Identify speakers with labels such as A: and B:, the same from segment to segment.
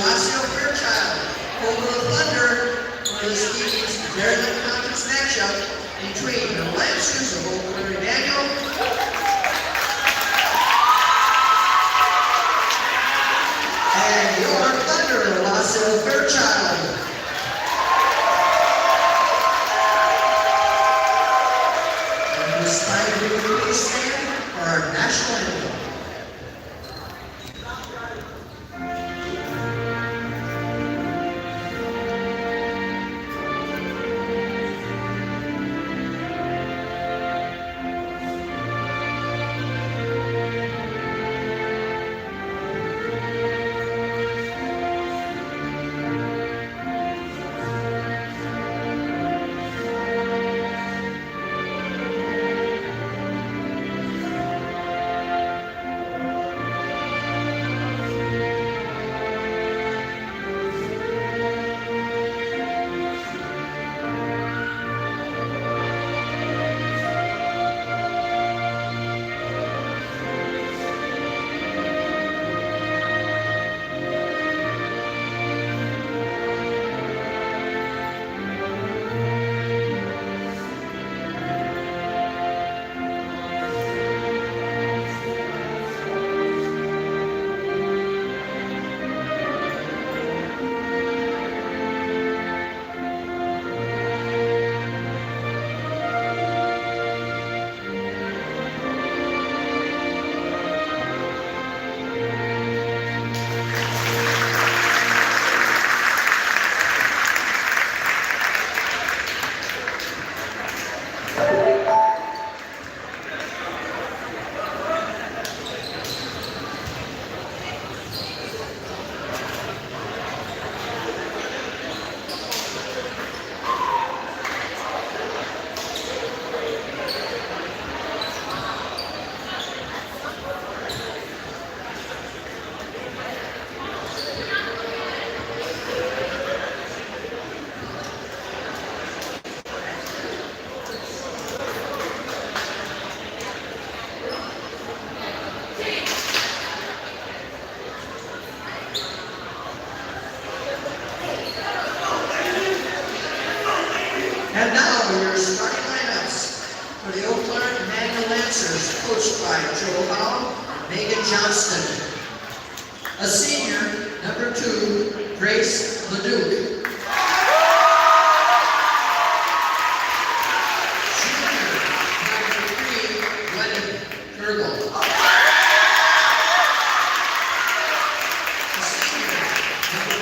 A: Osseo-Fairchild over the Thunder for this evening's very conference matchup between the Lancers of Immanuel and your Thunder of Osseo-Fairchild. And this time we will please stand for our national anthem. And now your starting lineups for the Immanuel Lancers, coached by Joe Howell and Megan Johnston. A senior, number 2, Grace Leduc. Junior, number 3, Gwen Gergel. A senior, number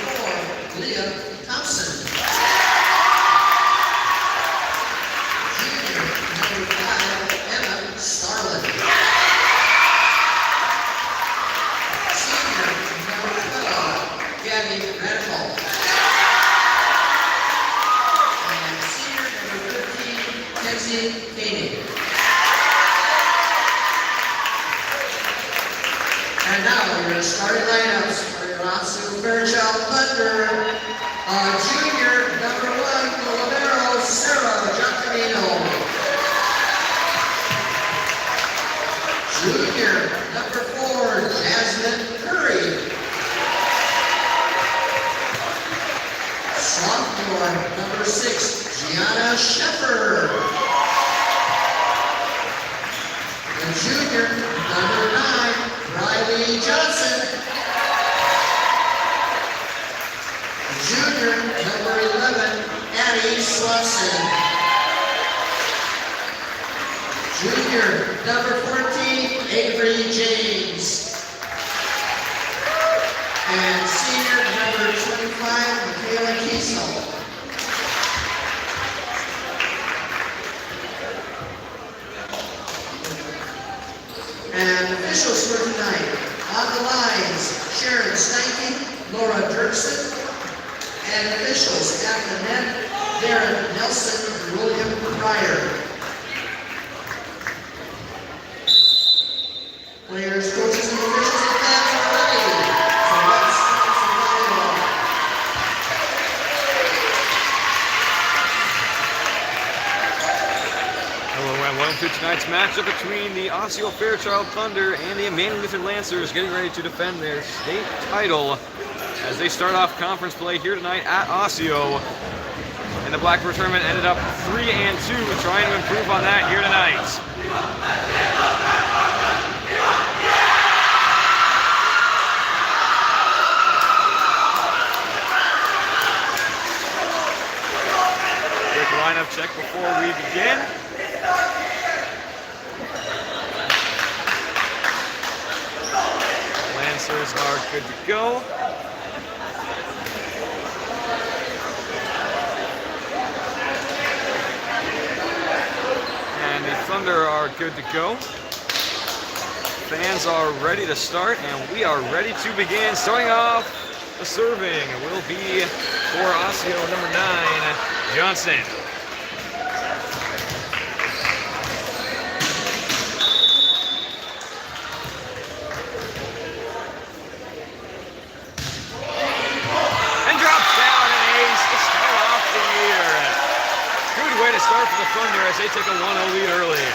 A: 4, Leah Thompson. And now your starting lineups for your Osseo-Fairchild Thunder. Junior, number 1, Colomero, Sarah Giacomino. Junior, number 4, Jasmine Curry. Sophomore, number 6, Gianna Sheffer. And junior, number 9, Riley Johnson. Junior, number 11, Addie Swanson. Junior, number 14, Avery James. And senior, number 25, Michaela Kiesel. And officials for tonight, on the lines, Sharon Steinke, Laura Dirksen, and officials at the net, Darren Nelson and William Pryor. Players, coaches, and officials and fans are ready. So let's start some volleyball.
B: Hello and welcome to tonight's matchup between the Osseo-Fairchild Thunder and the Immanuel Lutheran Lancers, getting ready to defend their state title. as they start off conference play here tonight at Osseo. And the Blackbird tournament ended up 3-2, trying to improve on that here tonight. Quick lineup check before we begin. Lancers are good to go. And the Thunder are good to go. Fans are ready to start, and we are ready to begin. Starting off, the serving will be for Osseo number 9, Johnson. Way to start for the Thunder as they take a 1-0 lead early.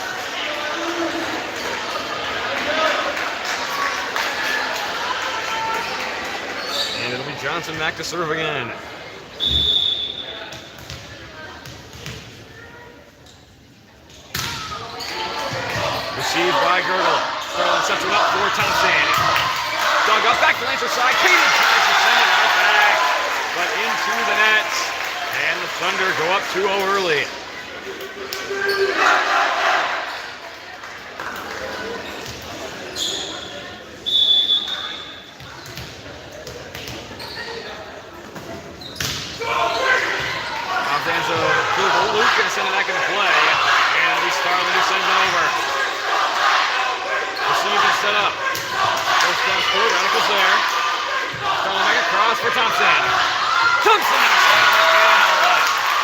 B: And it'll be Johnson back to serve again. Received by Girdle. Sterling sets it up for Thompson. Dug up back to Lancer side. Katie tries to send it right back, but into the net. And the Thunder go up 2-0 early. Offensive approval. Luke going to send it back into play. And it'll be Starling who sends it over. Received and set up. First cross court. Radicals there. Starling back across for Thompson. Thompson outside.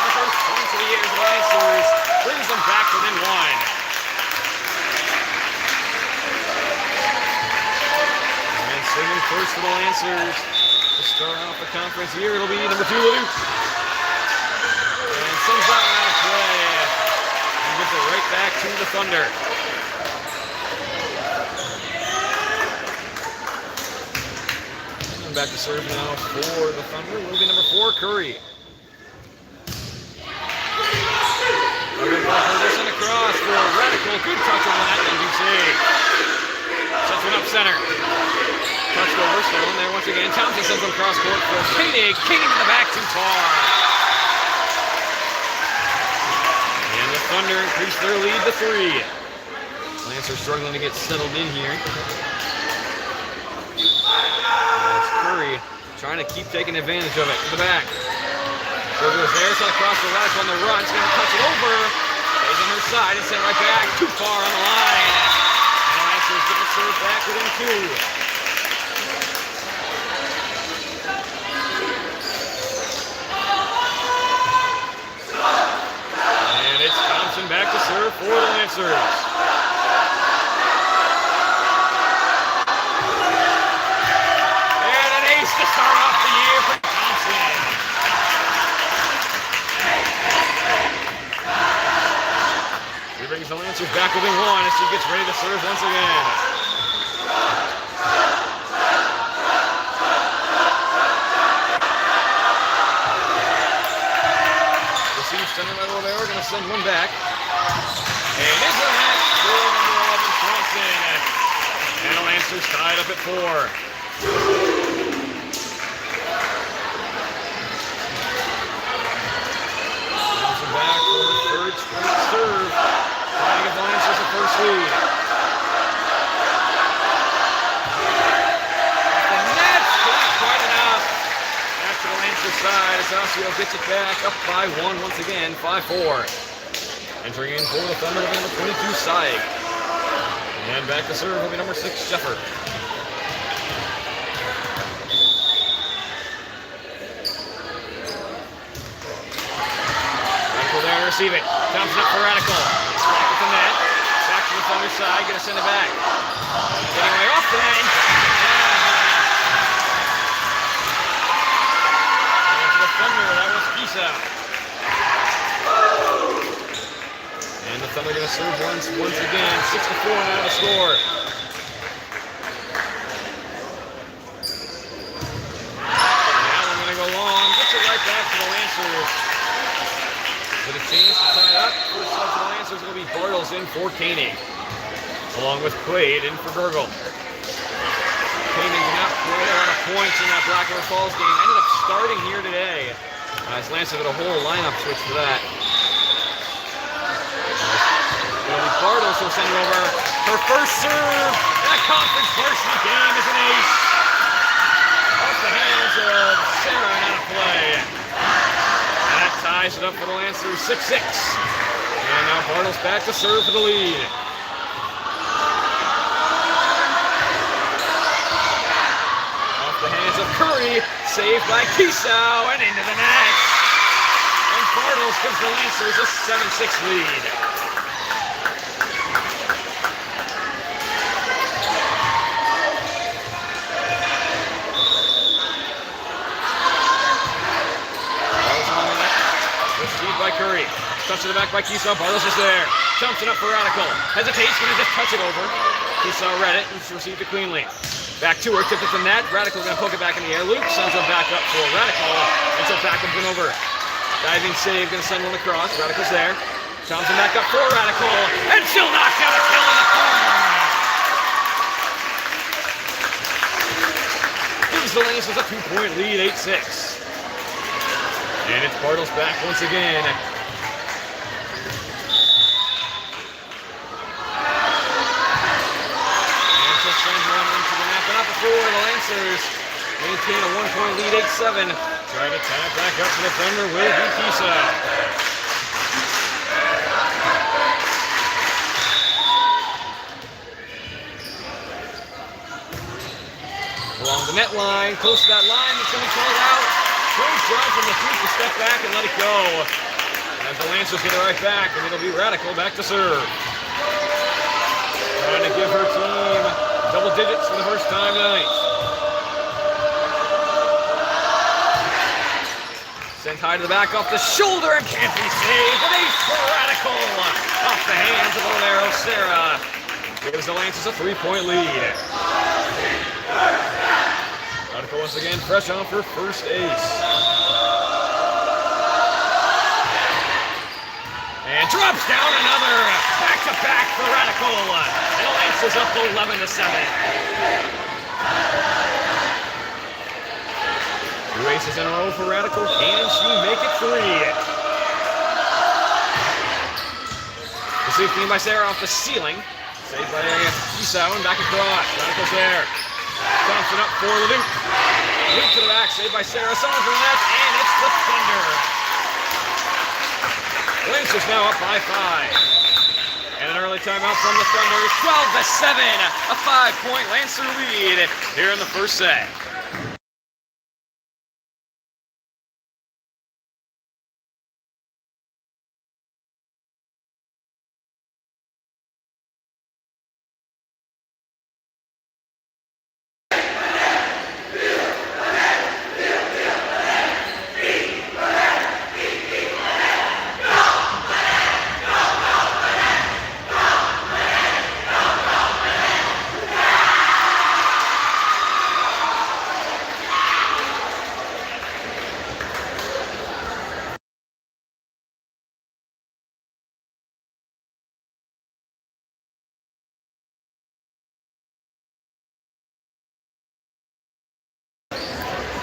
B: First points of the year, the Lancers brings them back within 1. And singing first for the Lancers to start off the conference here. It'll be number 2, Luke. And sends that one out of play and gives it right back to the Thunder. And back to serve now for the Thunder will be number 4, Curry. Position across for a Radical. Good touch on that NBC. Sets one up center. Touched over. Stone there once again. Thompson sends them cross court for Koenig. Koenig in the back too far. And the Thunder increase their lead to 3. Lancers struggling to get settled in here. That's Curry trying to keep taking advantage of it. To the back. Goes there, it's across the Radical on the run. It's going to touch it over. Stays on her side and sent right back. Too far on the line. And Lancers get the serve back within 2. And it's Thompson back to serve for the Lancers. And an ace to start off the year for Thompson. He brings the Lancers back within 1 as she gets ready to serve once again. Receive center level there. We're going to send one back. And it's a match for number 11, Swanson. And the Lancers tied up at 4. Back for the third straight serve. Trying to give the Lancers the first lead. And that's not quite enough. Back to the Lancers side as Osseo gets it back up by 1 once again, 5-4. Entering in for the Thunder will be number 22, Saig. And back to serve will be number 6, Sheffer. Receive it. Thompson up for Radical. Back with the net. Back to the Thunder side. Gonna send it back. Getting away off the net. And to the Thunder, that was Kisa. And the Thunder gonna serve once again. 6-4 now to score. Puts it right back to the Lancers. With a chance to tie it up. First sub for the Lancers will be Bartles in for Koenig. Along with Quaid in for Gergel. Koenig did not play a lot of points in that Black River Falls game. Ended up starting here today. As Lancers did a whole lineup switch for that. It'll be Bartles who'll send it over. Her first serve. That conference varsity game is an ace. Off the hands of Sarah and out of play. That ties it up for the Lancers, 6-6. And now Bartles back to serve for the lead. Off the hands of Curry, saved by Kisau and into the net. And Bartles gives the Lancers a 7-6 lead. By Curry. Touch to the back by Kisau. Bartles is there. Jumps it up for Radical. Hesitates, gonna just touch it over. Kisau read it and received it cleanly. Back to her, tipped it to net. Radical gonna poke it back in the air. Luke sends it back up for Radical. And so back up and over. Diving save, gonna send one across. Radical's there. Thompson back up for Radical. And she'll knock down a kill in the corner. Gives the Lancers a 2-point lead, 8-6. And it's Bartles back once again. And so sends one into the net, but not before the Lancers maintain a 1-point lead, 8-7. Trying to tie it back up to the Thunder will be Kisau. Along the net line, close to that line, it's going to be called out. Close drive from the three to step back and let it go. As the Lancers get it right back, and it'll be Radical back to serve. Trying to give her team double digits for the first time tonight. Sent high to the back off the shoulder and can't be saved. An ace for Radical. Off the hands of Olero Sarah. Gives the Lancers a 3-point lead. Radical once again fresh on for first ace. And drops down another. Back-to-back for Radical. And the Lancers up 11-7. 2 aces in a row for Radical. Can she make it 3? Received clean by Sarah off the ceiling. Saved by Kisau and back across. Radical's there. Thompson up for Luke. Luke to the back, saved by Sarah. Someone for the net, and it's the Thunder. Lancers now up by 5. And an early timeout from the Thunder. 12-7. A 5-point Lancer lead here in the first set.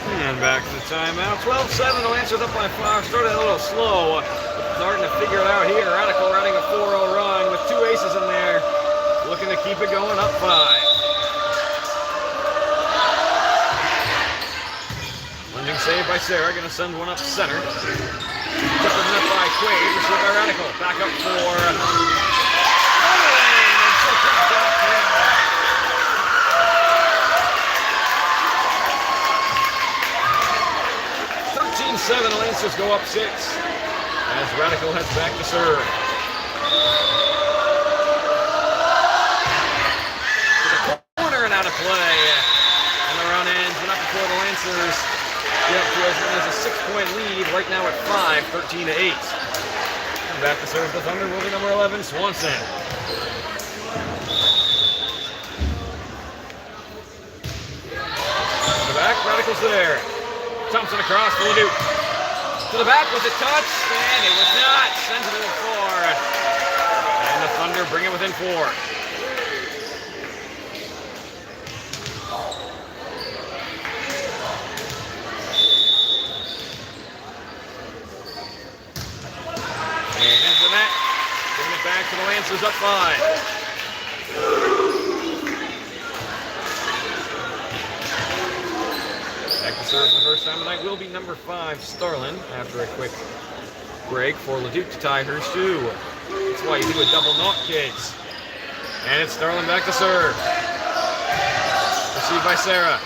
B: And back to the timeout. 12-7, the Lancers up by 5. Started a little slow. Starting to figure it out here. Radical running a 4-0 run with 2 aces in there. Looking to keep it going up 5. Lunging save by Sarah. Going to send one up center. Tipped up by Quaid. Received by Radical. Back up for Immanuel. And so comes down 13-7, the Lancers go up 6 as Radical heads back to serve. To the corner and out of play. And the run ends, but not before the Lancers get up to as many as a 6-point lead. Right now at 5, 13-8. And back to serve the Thunder will be number 11, Swanson. To the back, Radical's there. Thompson across for Ledoux. To the back, was it touched? And it was not. Sends it to the floor. And the Thunder bring it within 4. And into that. Bring it back to the Lancers up 5. Back to serve for the first time tonight will be number 5, Starlin, after a quick break for Leduc to tie her shoe. That's why you do a double knock, kids. And it's Starlin back to serve. Received by Sarah.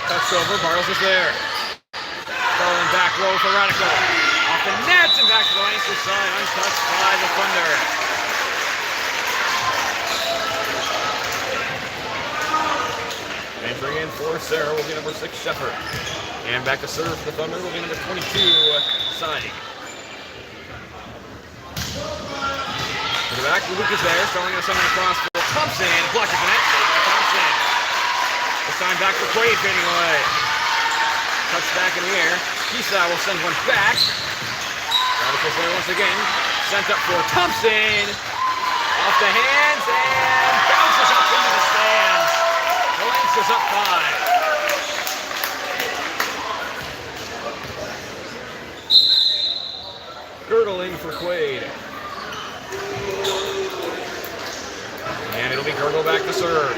B: Touched over, Bartles is there. Starlin back row for Radical. Off the net and back to the Lancers side, untouched by the Thunder. Entering in for Sarah will be number 6, Shepard. And back to serve for the Thunder will be number 22, Signing. To the back, Luke is there, throwing us something across for Thompson. Blocked at the net, saved by Thompson. This time back for Quaid, fading away. Touch back in the air. Kisa will send one back. Radicals there once again. Sent up for Thompson. Off the hands and bounces up into the stands. The Lancers up 5. Girdle in for Quaid. And it'll be Girdle back to serve.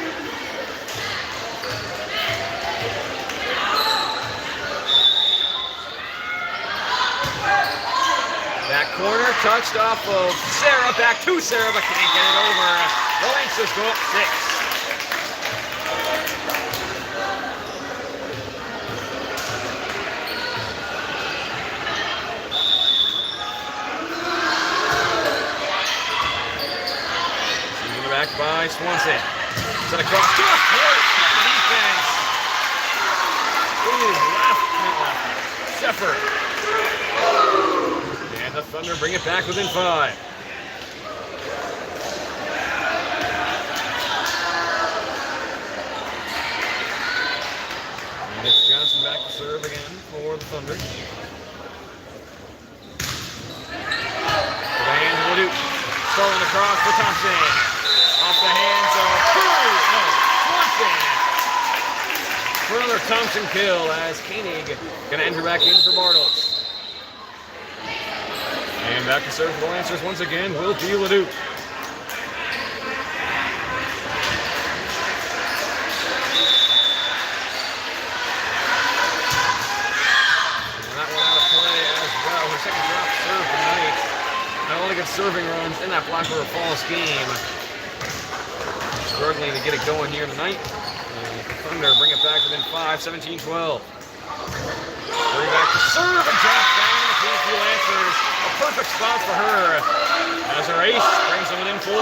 B: That corner touched off of Sarah, back to Sarah, but can't get it over. The Lancers go up 6. Back by Swanson. Set across to the court. Defense. Ooh, left. Shepard. And the Thunder bring it back within 5. And it's Johnson back to serve again for the Thunder. To the hands of Leduc. Stolen across for Thompson. Off the hands of Swanson. For another Thompson kill as Koenig gonna enter back in for Bartles. And back to serve for the Lancers once again will be Leduc. And that one out of play as well. Her second drop serve tonight. Not only good serving runs in that Black River Falls game. Struggling to get it going here tonight. And the Thunder bring it back within 5, 17-12. Bring back to serve and drop down the PQ Lancers. A perfect spot for her as her ace brings them within 4.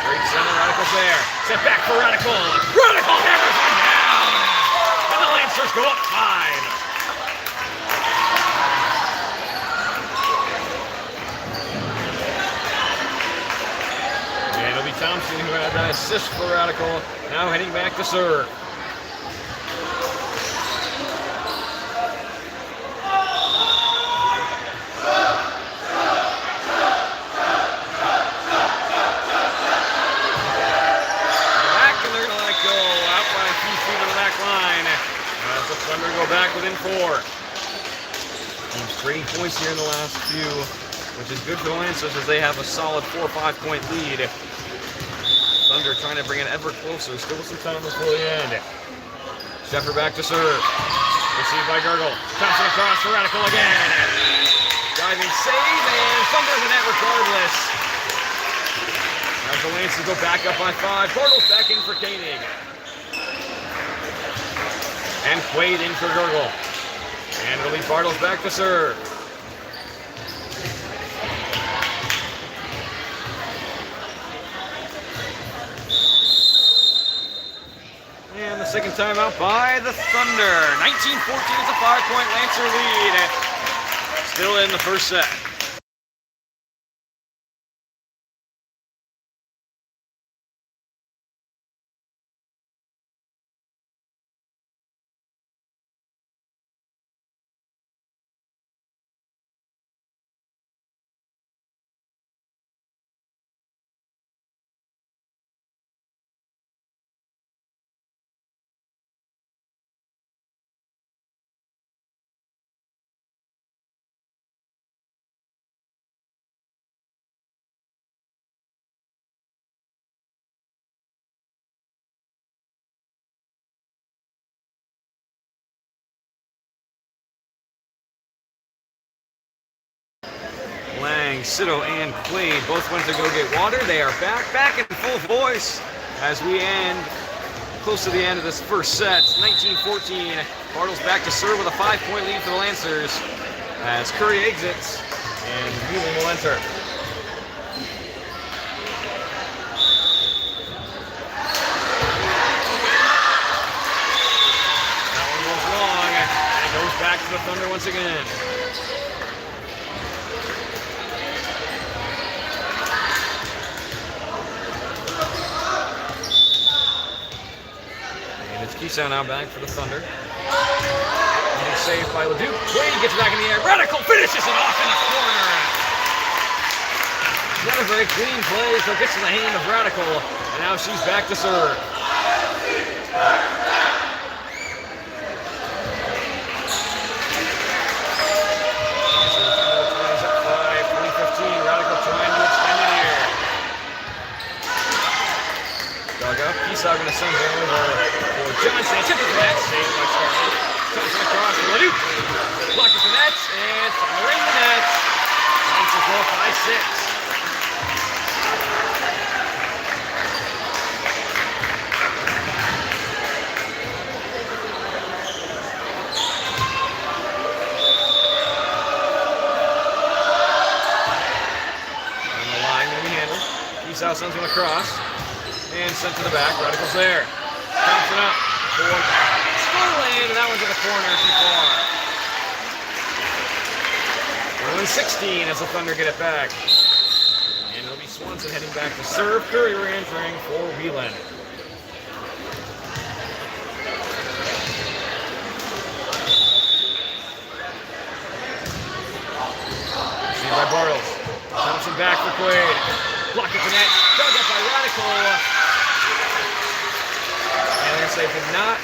B: Great center, Radical's there. Set back for Radical. Radical hammers one down. And the Lancers go up 5. And it'll be Thompson who had that assist for Radical. Now heading back to serve. As the Thunder go back within 4. Teams trading points here in the last few, which is good for the Lancers as they have a solid 4 or 5 point lead. Thunder trying to bring it ever closer. Still some time before the end. Shepard back to serve. Received by Gurgle. Thompson across for Radical again. Diving save and Thunder in the net regardless. As the Lancers go back up by 5. Bartles back in for Koenig. And Quaid in for Gurgle. And it'll be Bartles back to serve. And the second time out by the Thunder. 19-14 is a 5-point Lancer lead. Still in the first set. playing Cito and Quaid. Both went to go get water. They are back in full voice as we end close to the end of this first set. 19-14. Bartles back to serve with a 5-point lead for the Lancers as Curry exits and Wheeling will enter. That one goes long and it goes back to the Thunder once again. Keysau now back for the Thunder. Getting saved by Leduc. Quaid gets back in the air. Radical finishes it off in the corner. Not a very clean play, so it gets to the hand of Radical. And now she's back to serve. Keysau going to send it over for Johnson. Tip of the net, saved by Scarlett. Johnson across for Leduc. Block of the nets, and firing the nets. Lancers go up by 6. On the line, going to be handled. Keysau sends one across. And sent to the back. Radical's there. Thompson up for Scarlett, and that one's in the corner too far. 1-16 as the Thunder get it back. And it'll be Swanson heading back to serve. Curry re-entering for Wheeling. Received by Bartles. Thompson back for Quaid. Blocked at the net. Dug up by Radical. And they did not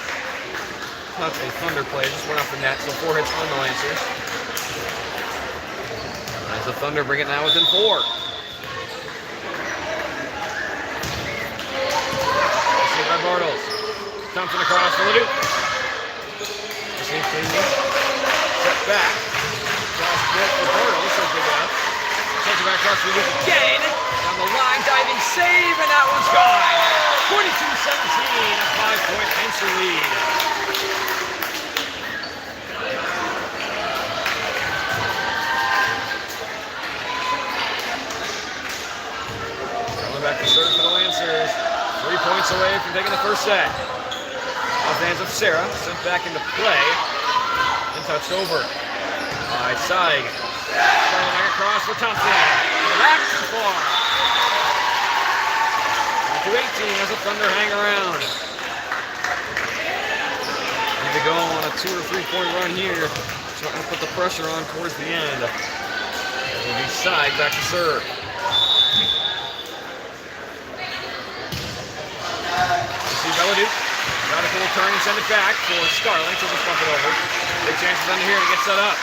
B: touch a Thunder play, just went off the net, so 4 hits on the Lancers. As the Thunder bring it now within 4. Saved by Bartles. Thompson across for Leduc. Step back. Cross bit for Bartles, so good enough. Sends it back across for Leduc again. Down the line, diving save, and that one's gone. 22-17, a 5-point Lancer lead. Coming back to serve for the Lancers. 3 points away from taking the first set. Off the hands of Sarah, sent back into play, and touched over by Saig. Throwing back across for Thompson. Back too far. To 18 as the Thunder hang around. Need to go on a 2 or 3 point run here. Trying to put the pressure on towards the end. It'll be Saig back to serve. Receive by Leduc. Radical will turn and send it back for Scarlett. She'll just bump it over. Big chances under here to get set up.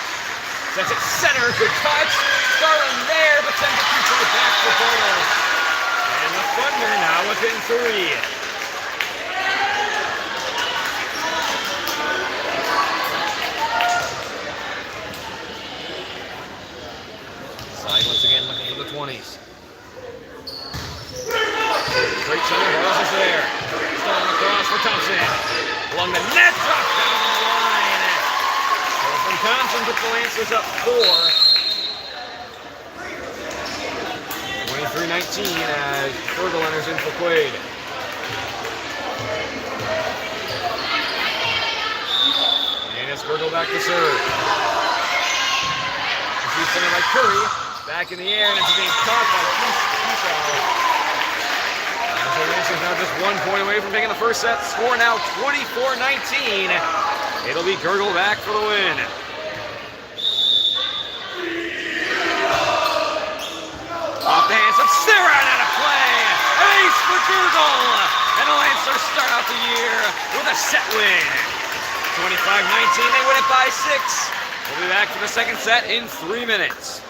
B: Sends it center. Good touch. Scarlett there, but sends it too far back for Bartles. And the Thunder now within 3. Saig once again looking for the 20s. Great center, Bartles is there. Stolen across for Thompson. Along the net, drop down on the line. From Thompson put the Lancers up 4. 23-19 as Fergal enters in for Quaid. And it's Fergal back to serve. He's centered by Curry. Back in the air, and it's being caught by Keysau. The Lancers now just 1 point away from taking the first set. Score now 24-19. It'll be Gurgle back for the win. Off the hands of Sarah and out of play. Ace for Gurgle. And the Lancers start out the year with a set win. 25-19, they win it by 6. We'll be back for the second set in 3 minutes.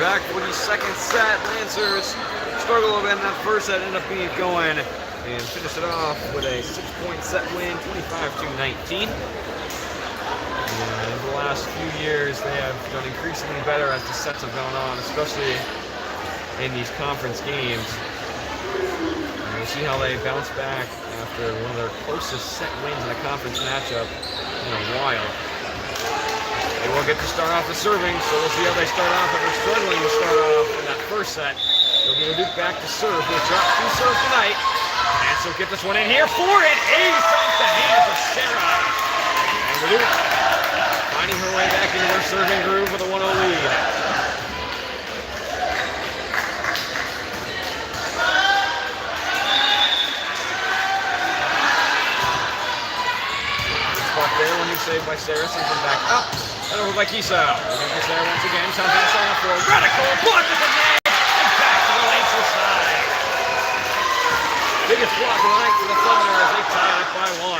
B: back for the second set. Lancers struggled a little bit in that first set, ended up being going and finished it off with a 6-point set win, 25-19. And in the last few years, they have done increasingly better as the sets have gone on, especially in these conference games. And we'll see how they bounce back after one of their closest set wins in a conference matchup in a while. They will get to start off the serving, so we'll see how they start off. If they're struggling to start off in that first set, they'll be Leduc back to serve. He'll drop 2 serves tonight. And so get this one in here for it. Ace off the hands of Sarah. And Leduc finding her way back into their serving groove with a 1-0 lead. Spot there when you saved by Sarah, sends him back up. And over by Kiso. Looking for Sarah once again. Something to sign up for. Radical block at the net. And back to the Lancers side. Biggest block of the night for the Thunder as they tie it by 1.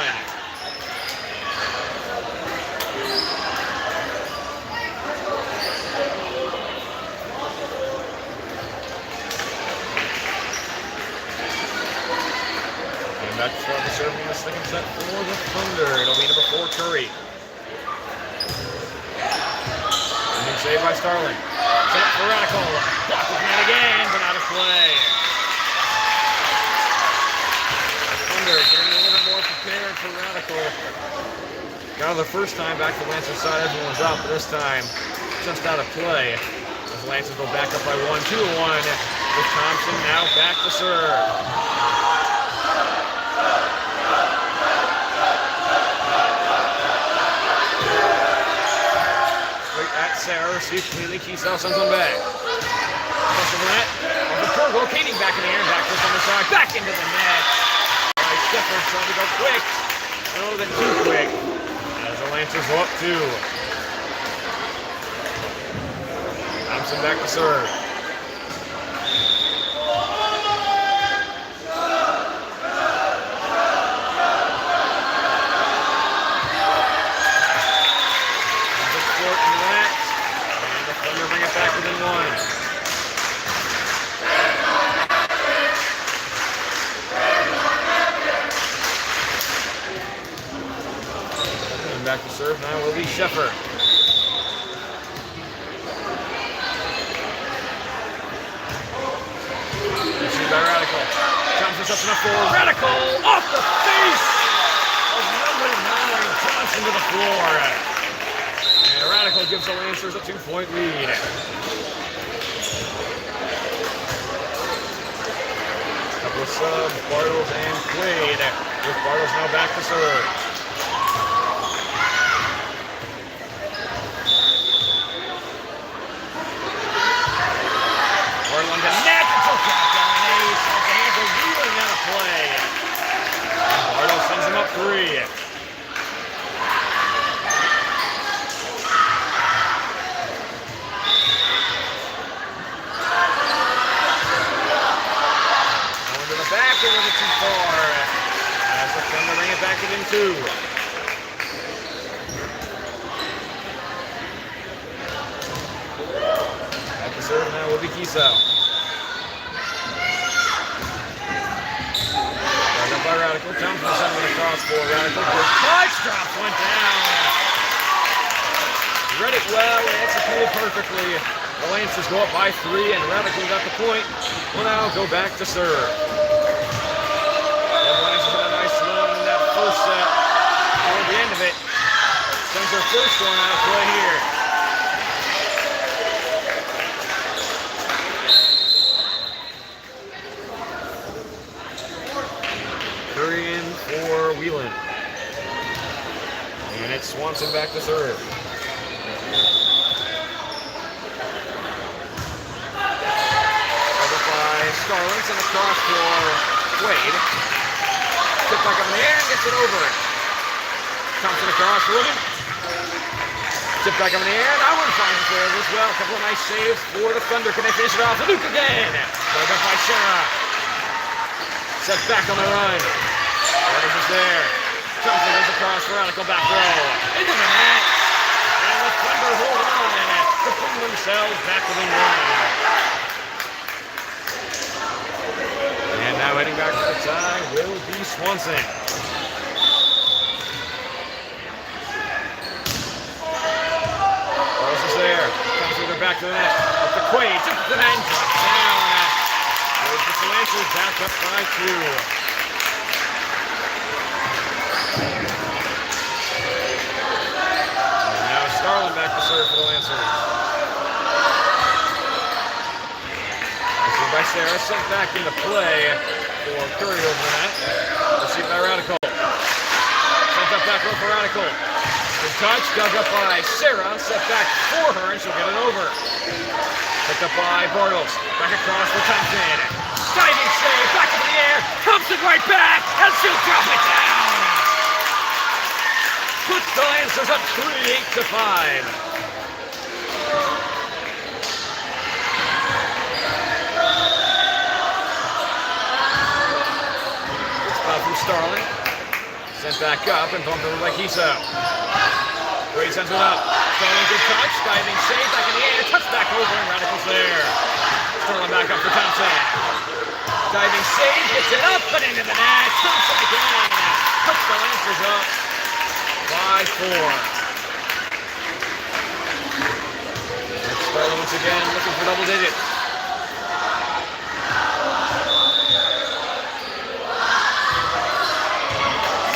B: And back to start the serving in the second set for the Thunder. It'll be number 4, Curry. Saved by Starling. Set up for Radical. Blocked with net again, but out of play. Thunder getting a little bit more prepared for Radical. Got it the first time back to Lancers side. Everyone was up, but this time just out of play. As Lancers go back up by 1, 2-1. With Thompson now back to serve. Sarah receives cleanly. Kiesel sends one back. Push of the net. Off the curve. Locating back in the air. Back to on the side. Back into the net. Nice difference. Trying to go quick. A little bit too quick. As the Lancers go up 2. Thompson back to serve. Bring it back within 1. And back to serve now will be Sheffer. Received by Radical. Thompson sets enough for Radical off the face of number 9. Thompson to the floor. And Radical gives the Lancers a 2-point lead. Couple of subs, Bartles and Quaid. With Bartles now back to serve. Bartle on the net. It's a back down an ace. Off the hands of Wheeling out of play. And Bartles sends him up 3. Back a little too far as the Thunder bring it back within 2. At the serve now will be Kiso. Right up by Radical. Thompson sending it across for Radical. Good touch. Drop went down. Read it well and executed perfectly. The Lancers go up by 3 and Radical got the point. Will now go back to serve. First set, toward the end of it, sends their first one out of play here. Curry in for Wheelan. And it's Swanson back to serve. Covered by Starlings and across for Quaid. Tip back up in the air and gets it over. Thompson across for William. Tip back up in the air. That one finds its way over as well. A couple of nice saves for the Thunder. Can they finish it off? Leduc again. Played up by Sarah. Set back on the run. Waters is there. Thompson goes across for Radical back row. Into the net. And the Thunder hold on. to bring themselves back within one. And now heading back to the tie will be Swanson. Rose is there. Comes with her back to the net. Up to Quaid. Took the net. Drops down. Goes to the Lancers. Back up by 2. Starlin back to serve for the Lancers. Received by Sarah, sent back into play for Curry over the net. Received by Radical. Sent up back row for Radical. Good touch, dug up by Sarah, set back for her, and she'll get it over. Picked up by Bartles. Back across for Thompson. Diving save, back in the air. Thompson right back, and she'll drop it down. Puts the Lancers up 3-8 to 5. Good spot from Starling. Sent back up and bumped over by Kiso. Quaid sends it up. Starling good touch. Diving save back in the air. Touch back over and Radical's there. Starling back up for Thompson. Diving save. Gets it up and into the net. Thompson again. Puts the Lancers up by 4. Starling once again looking for double digits.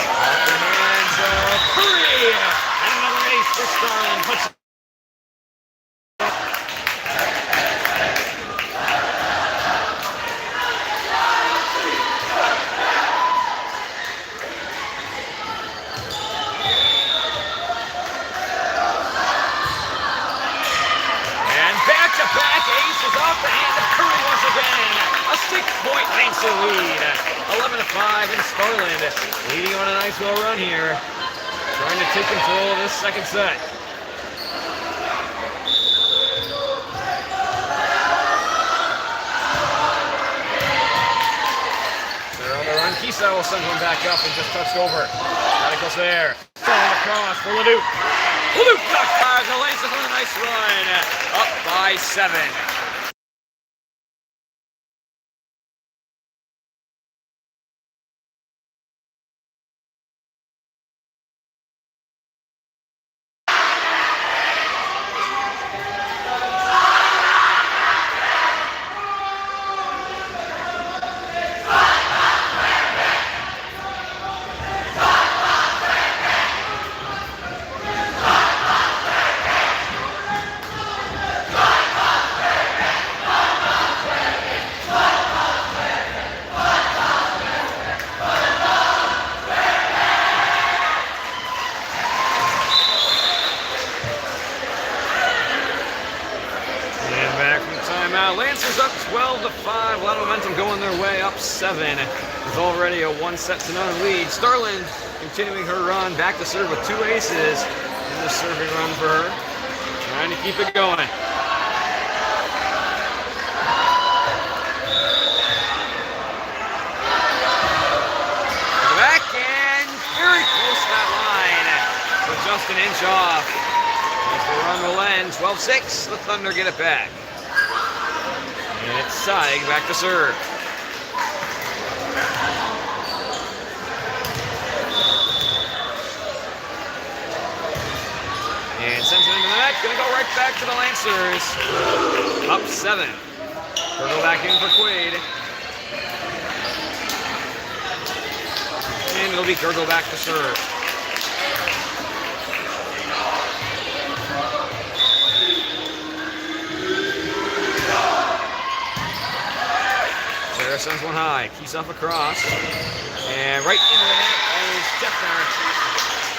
B: Off the hands of Curry. And another ace for Starling. Puts off the hand of Curry once again. A 6-point Lancer lead. 11 to 5 in Starland. Leading on a nice little run here. Trying to take control of this second set. They're on the run. Kiso will send one back up and just touched over. Radical's there. Throwing across for Leduc. Leduc knocks by the Lancers on a nice run. Up by 7. Lancers up 12 to 5. A lot of momentum going their way, up 7. With already a 1-0 lead. Starling continuing her run, back to serve with 2 aces in the serving run for her. Trying to keep it going. Back and very close to that line. So just an inch off. As the run will end, 12-6. The Thunder get it back. And it's Saig back to serve. And sends it into the net. Gonna go right back to the Lancers. Up 7. We'll go back in for Quaid. And it'll be Gurgle back to serve. Sarah sends one high. Keys up across. And right into the net is Jeffner.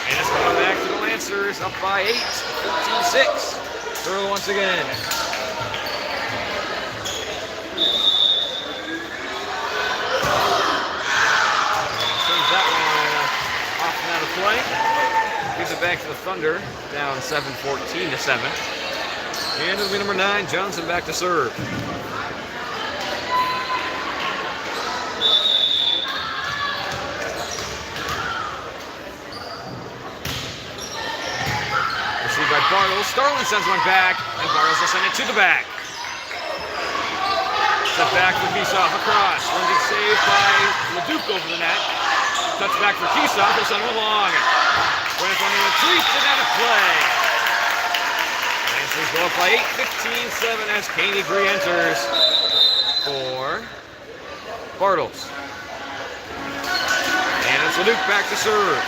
B: And it's going back to the Lancers. Up by 8. 14-6. Gurgle once again. Out of play. Gives it back to the Thunder, down 7-14 to 7. And it'll be number 9, Johnson back to serve. Received by Bartle. Starling sends one back, and Bartles will send it to the back. Step back for Kieshoff across. Lindsay saved by LeDuc over the net. Touch back for Kieshoff. He'll send him along. When it's on the retreat, and out of play. Lancers go up by 8, 15-7 as Koenig re-enters for Bartles. And it's LeDuc back to serve.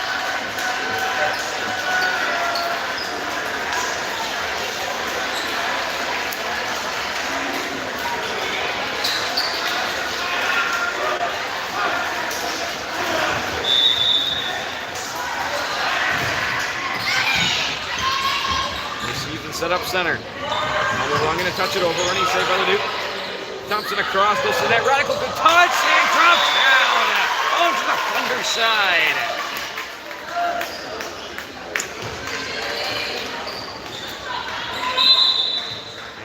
B: Set up center. I'm going to touch it over. Running save by LeDuc. Thompson across, goes to net. Radical good touch and drops down onto the Thunder side.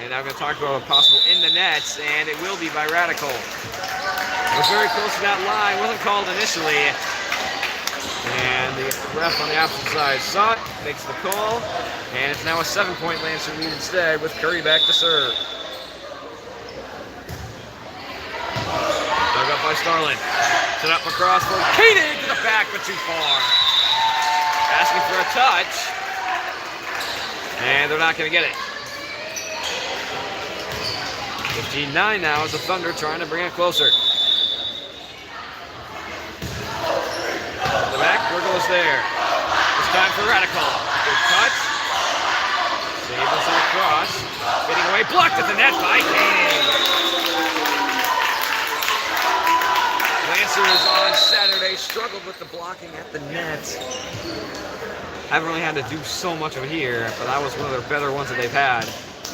B: And I'm going to talk about a possible in the nets, and it will be by Radical. It was very close to that line. Wasn't called initially. And the ref on the opposite side saw it, makes the call, and it's now a 7-point Lancer lead instead with Curry back to serve. Dug up by Starlin. Set up across for Koenig to the back, but too far. Asking for a touch, and they're not going to get it. 15-9 now as the Thunder trying to bring it closer. Goes there. It's time for Radical. Good touch. Save us across. Getting away. Blocked at the net by Koenig. Lancers on Saturday struggled with the blocking at the net. Haven't really had to do so much of it here, but that was one of their better ones that they've had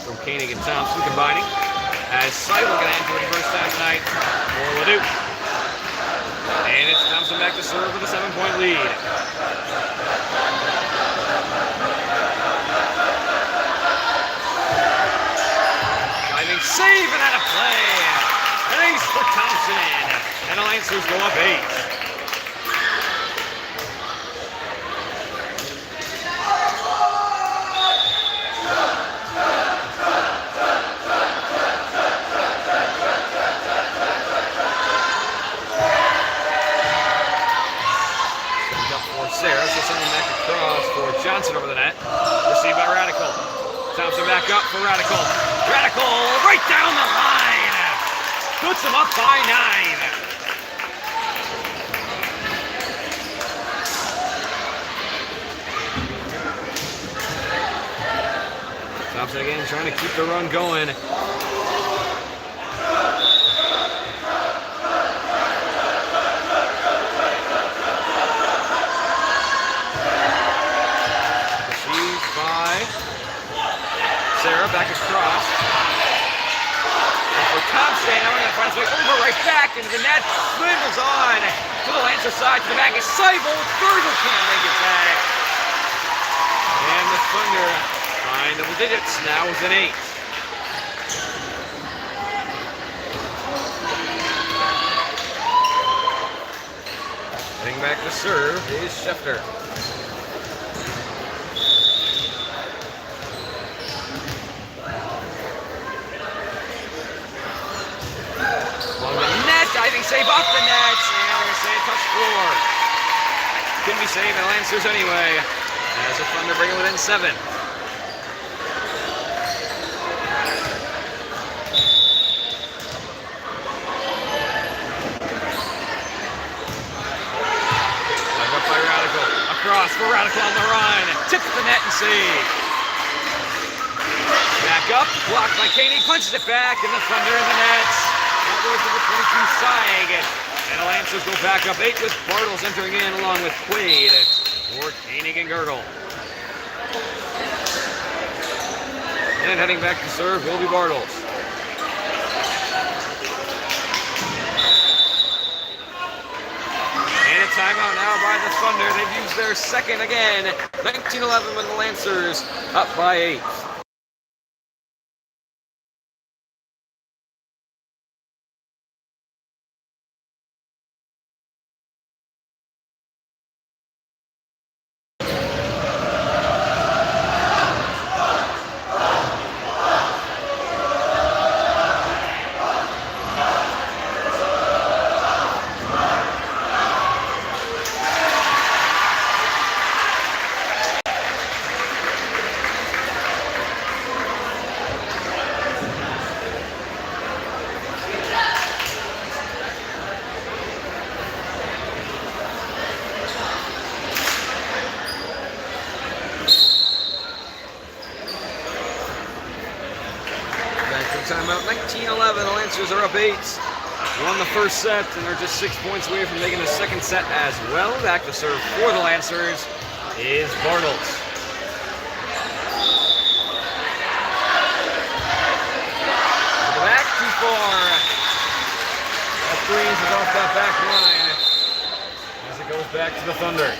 B: from Koenig and Thompson combining. As Seidel going to enter the first time tonight for LeDuc. And it's Thompson back to serve with a 7-point lead. Diving save and out of play. An ace for Thompson. And the Lancers go up 8. Johnson over the net. Received by Radical. Thompson back up for Radical. Radical right down the line. Puts them up by 9. Thompson again trying to keep the run going. Back across. And for Thompson, now we're going to find his way over right back into the net. Swindles on to the Lancer side, to the back is Seibel. Bergel can't make it back. And the Thunder find double digits now with an 8. Heading back to serve is Schefter. Diving save off the net, and we're going to say touch floor. Couldn't be saved by the Lancers anyway, as the Thunder bring it within 7. Dug up by Radical. Across for Radical on the run. Tipped the net and save. Back up, blocked by Koenig, punches it back, and the Thunder in the nets. To the 22 Saig, and the Lancers go back up 8 with Bartles entering in along with Quaid for Koenig and Girdle. And heading back to serve will be Bartles. And a timeout now by the Thunder. They've used their second again. 19-11 with the Lancers up by 8. Lancers are up 8. Won the first set, and they're just 6 points away from making the second set as well. Back to serve for the Lancers is Bartles. To the back, too far. That Greens is off that back line as it goes back to the Thunder.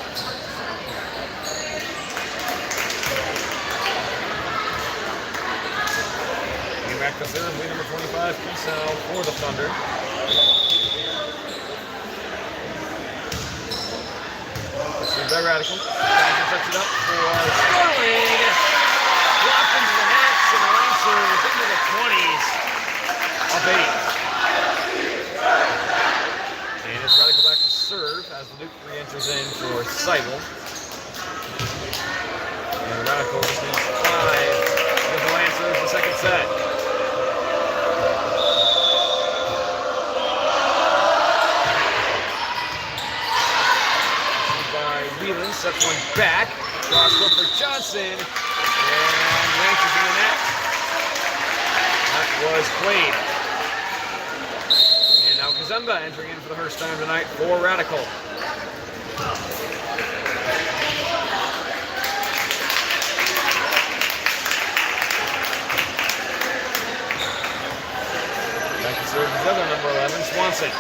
B: Back to serve, lead number 25, Kisau for the Thunder. Received by Radical. Johnson sets it up for Sterling. Dropped into the nets, and the Lancers into the 20s. Up 8. And it's Radical back to serve as Luke re-enters in for Seibel. And Radical just needs 5 with the Lancers the second set. Sets one back, cross court for Johnson, and Lancers in the net. That was Quaid. And now Kazemba entering in for the first time tonight for Radical. Back to serve the other number 11, Swanson.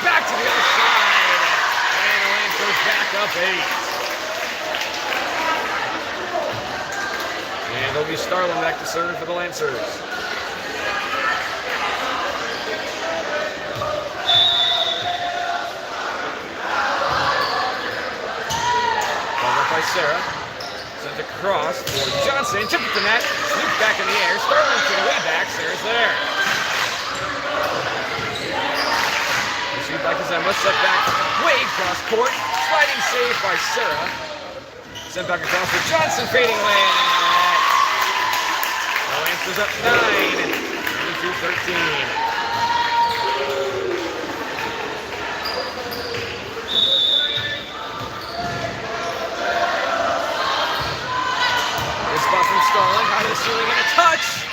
B: Back to the other side, and the Lancers back up 8. And it'll be Starlin back to serve for the Lancers. Ball up by Sarah, sent across for Johnson, tipped at the net, snooped back in the air, Starlin to the way back, Sarah's there. By Kazemba, set back, Wade cross court, sliding save by Sarah. Sent back across for Johnson, fading away, and the Lancers up 9, 22-13. Good spot from Starlin, high to the ceiling, and a touch,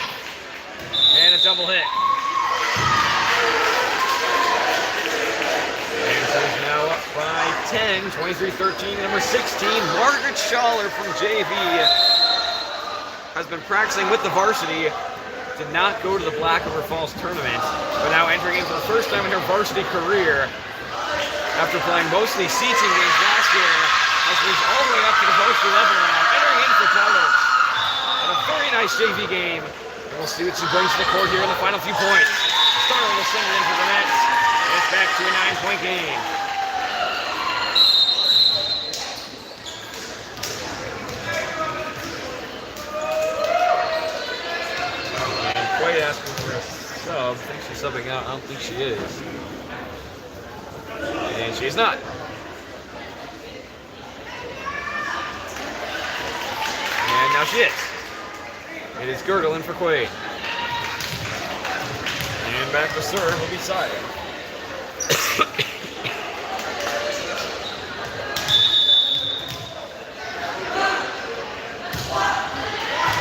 B: and a double hit. Now up by 10, 23-13, number 16, Margaret Schaller from JV has been practicing with the varsity, did not go to the Black River Falls tournament, but now entering in for the first time in her varsity career after playing mostly seating games last year, has moved all the way up to the varsity level now, entering in for Bartles. And a very nice JV game, and we'll see what she brings to the court here in the final few points. Starler will send it in for the Nets. It's back to a 9-point game. And Quaid asking for a sub. I think she's subbing out. I don't think she is. And she's not. And now she is. It is Girdle in for Quaid. And back to serve will be side.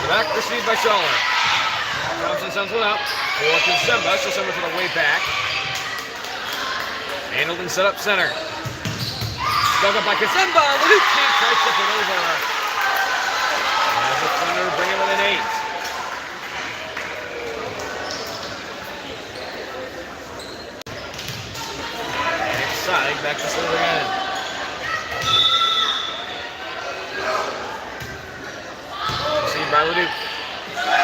B: Back received by Schaller. Thompson sends one out for Kazemba. She'll send it to the way back. Handled and set up center. Dug up by Kazemba. Luke can't quite tip it over. As the Thunder bring it within 8. Side, back to serve again. Received by Leduc.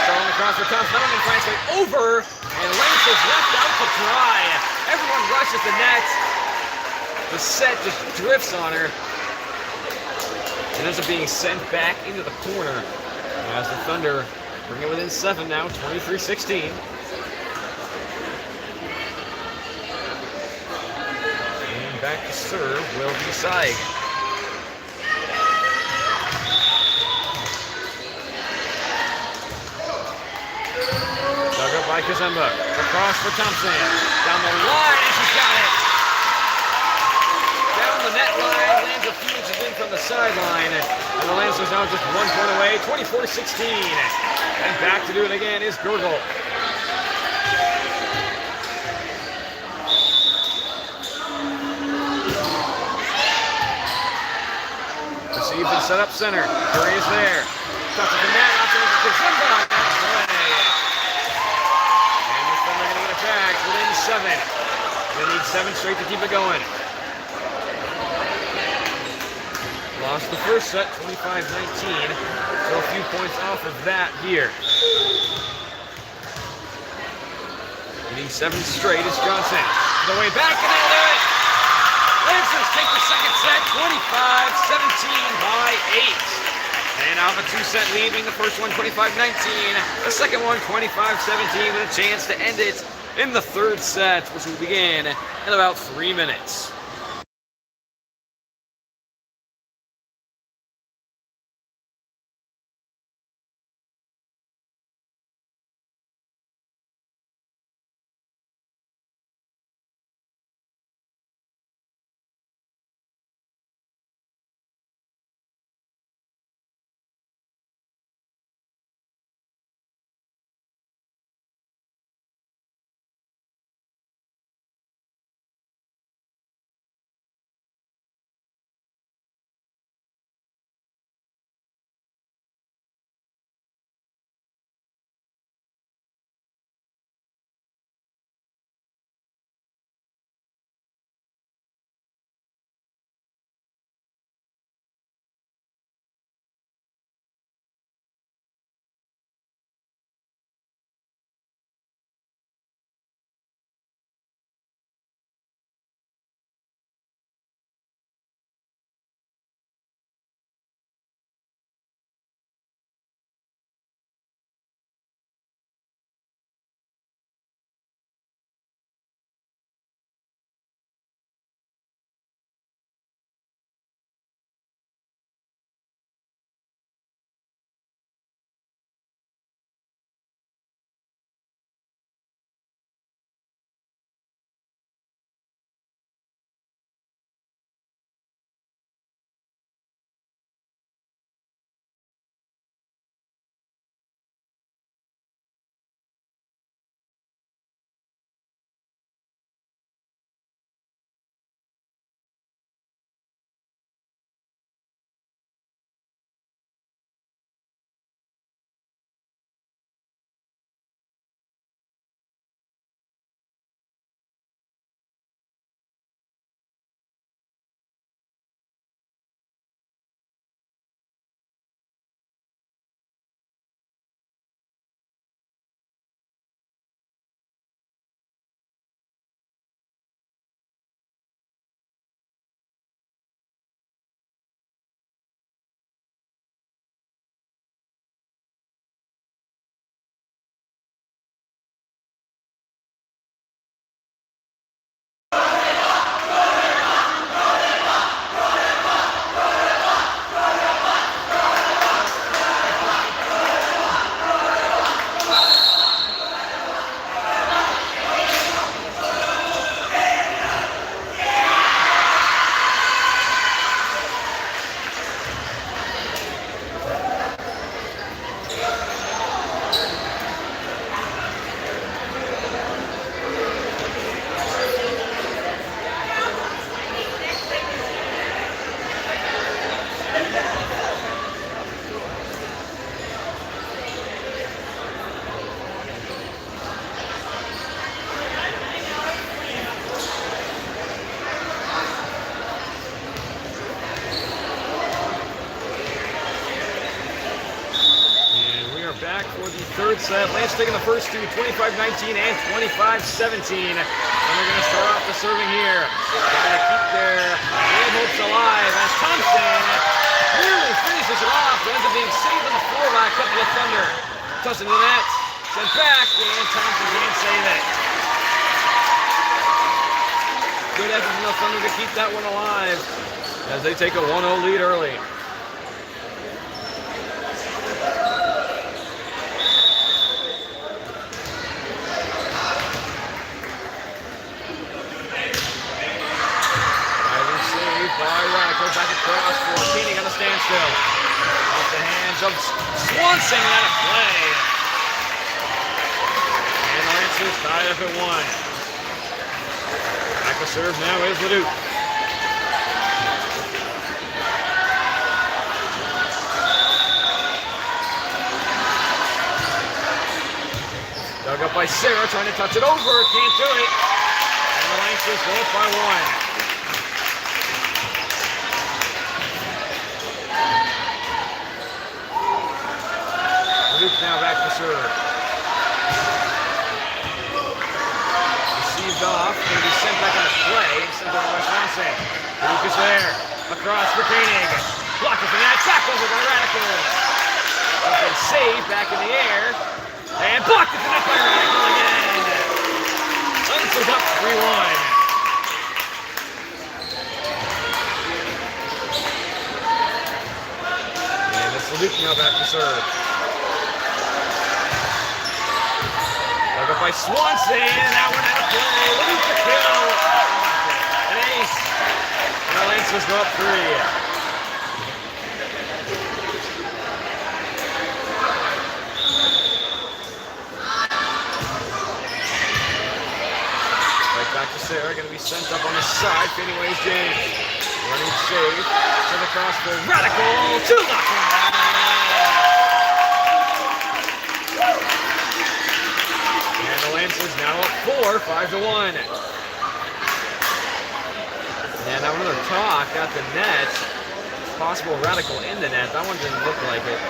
B: Starling across for Thompson. That one finds way over, and Lancers left out to dry. Everyone rushes the net. The set just drifts on her. And ends up being sent back into the corner. As the Thunder bring it within 7 now, 23-16. Back to serve will be Saig. Dug up by Kazemba. Across for Thompson. Down the line, and she's got it. Down the net line, lands a few inches in on the sideline. And the Lancers now just 1 point away, 24-16. And back to do it again is Gurgle. Received and set up center. Curry is there. Touches the net. Out to Kazimba. That's away. And the Thunder going to get it back within 7. They need 7 straight to keep it going. Lost the first set, 25-19. So a few points off of that here. Needing 7 straight is Johnson. The way back and they'll do it. Lancers take the second set, 25-17 by 8. And out of a 2-set lead, being the first one 25-19. The second one 25-17 with a chance to end it in the third set, which will begin in about 3 minutes. Third set, Lance taking the first two, 25-19 and 25-17. And they're going to start off the serving here. Trying to keep their game hopes alive as Thompson nearly finishes it off. But ends up being saved on the floor by a couple of Thunder. Tossing to the net, sent back, and Thompson can't save it. Good effort from the Thunder to keep that one alive as they take a 1-0 lead early. Back across for releasing and out of play. And the Lancers tied up at 1. Back to serve now is Leduc. Dug up by Sarah, trying to touch it over, can't do it. And the Lancers go up by 1. Leduc now back to serve. Received off, going to be sent back on a play, sent over by Swanson. Leduc is there, across for Koenig. Blocked with the net, back over by Radical. Something saved, back in the air. And blocked at the net by Radical again. Lancers up 3-1. And it's Leduc now back to serve. Dug up by Swanson, and that one out of play. Leduc the kill. An ace. And the Lancers go up 3. Back to Sarah, going to be sent up on the side, fading away is James. Running save, sent across for Radical, to knock him down. And the Lancers now up 4, 5-1. And that one of the talk got the net. It's possible Radical in the net. That one didn't look like it.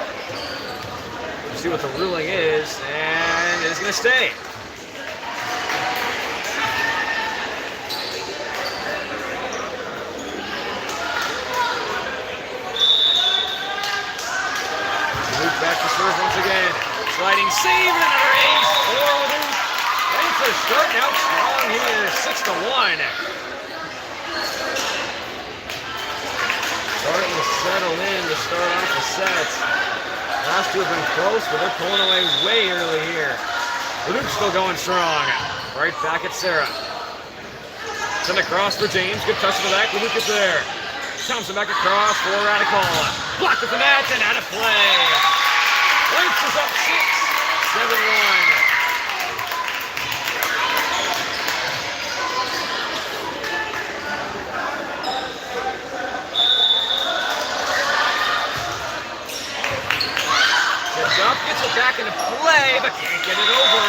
B: We'll see what the ruling is, and it's going to stay. Back to serve once again. Sliding save and another ace for Leduc. Lancers starting out strong here, 6-1. Starting to settle in to start off the sets. Last two have been close, but they're pulling away way early here. Leduc's still going strong. Right back at Sarah. Send across for James. Good touch to the back. Leduc is there. Thompson back across for Radical. Blocked at the net and out of play. Lancers up 6, 7-1. Gets up, gets it back into play, but can't get it over.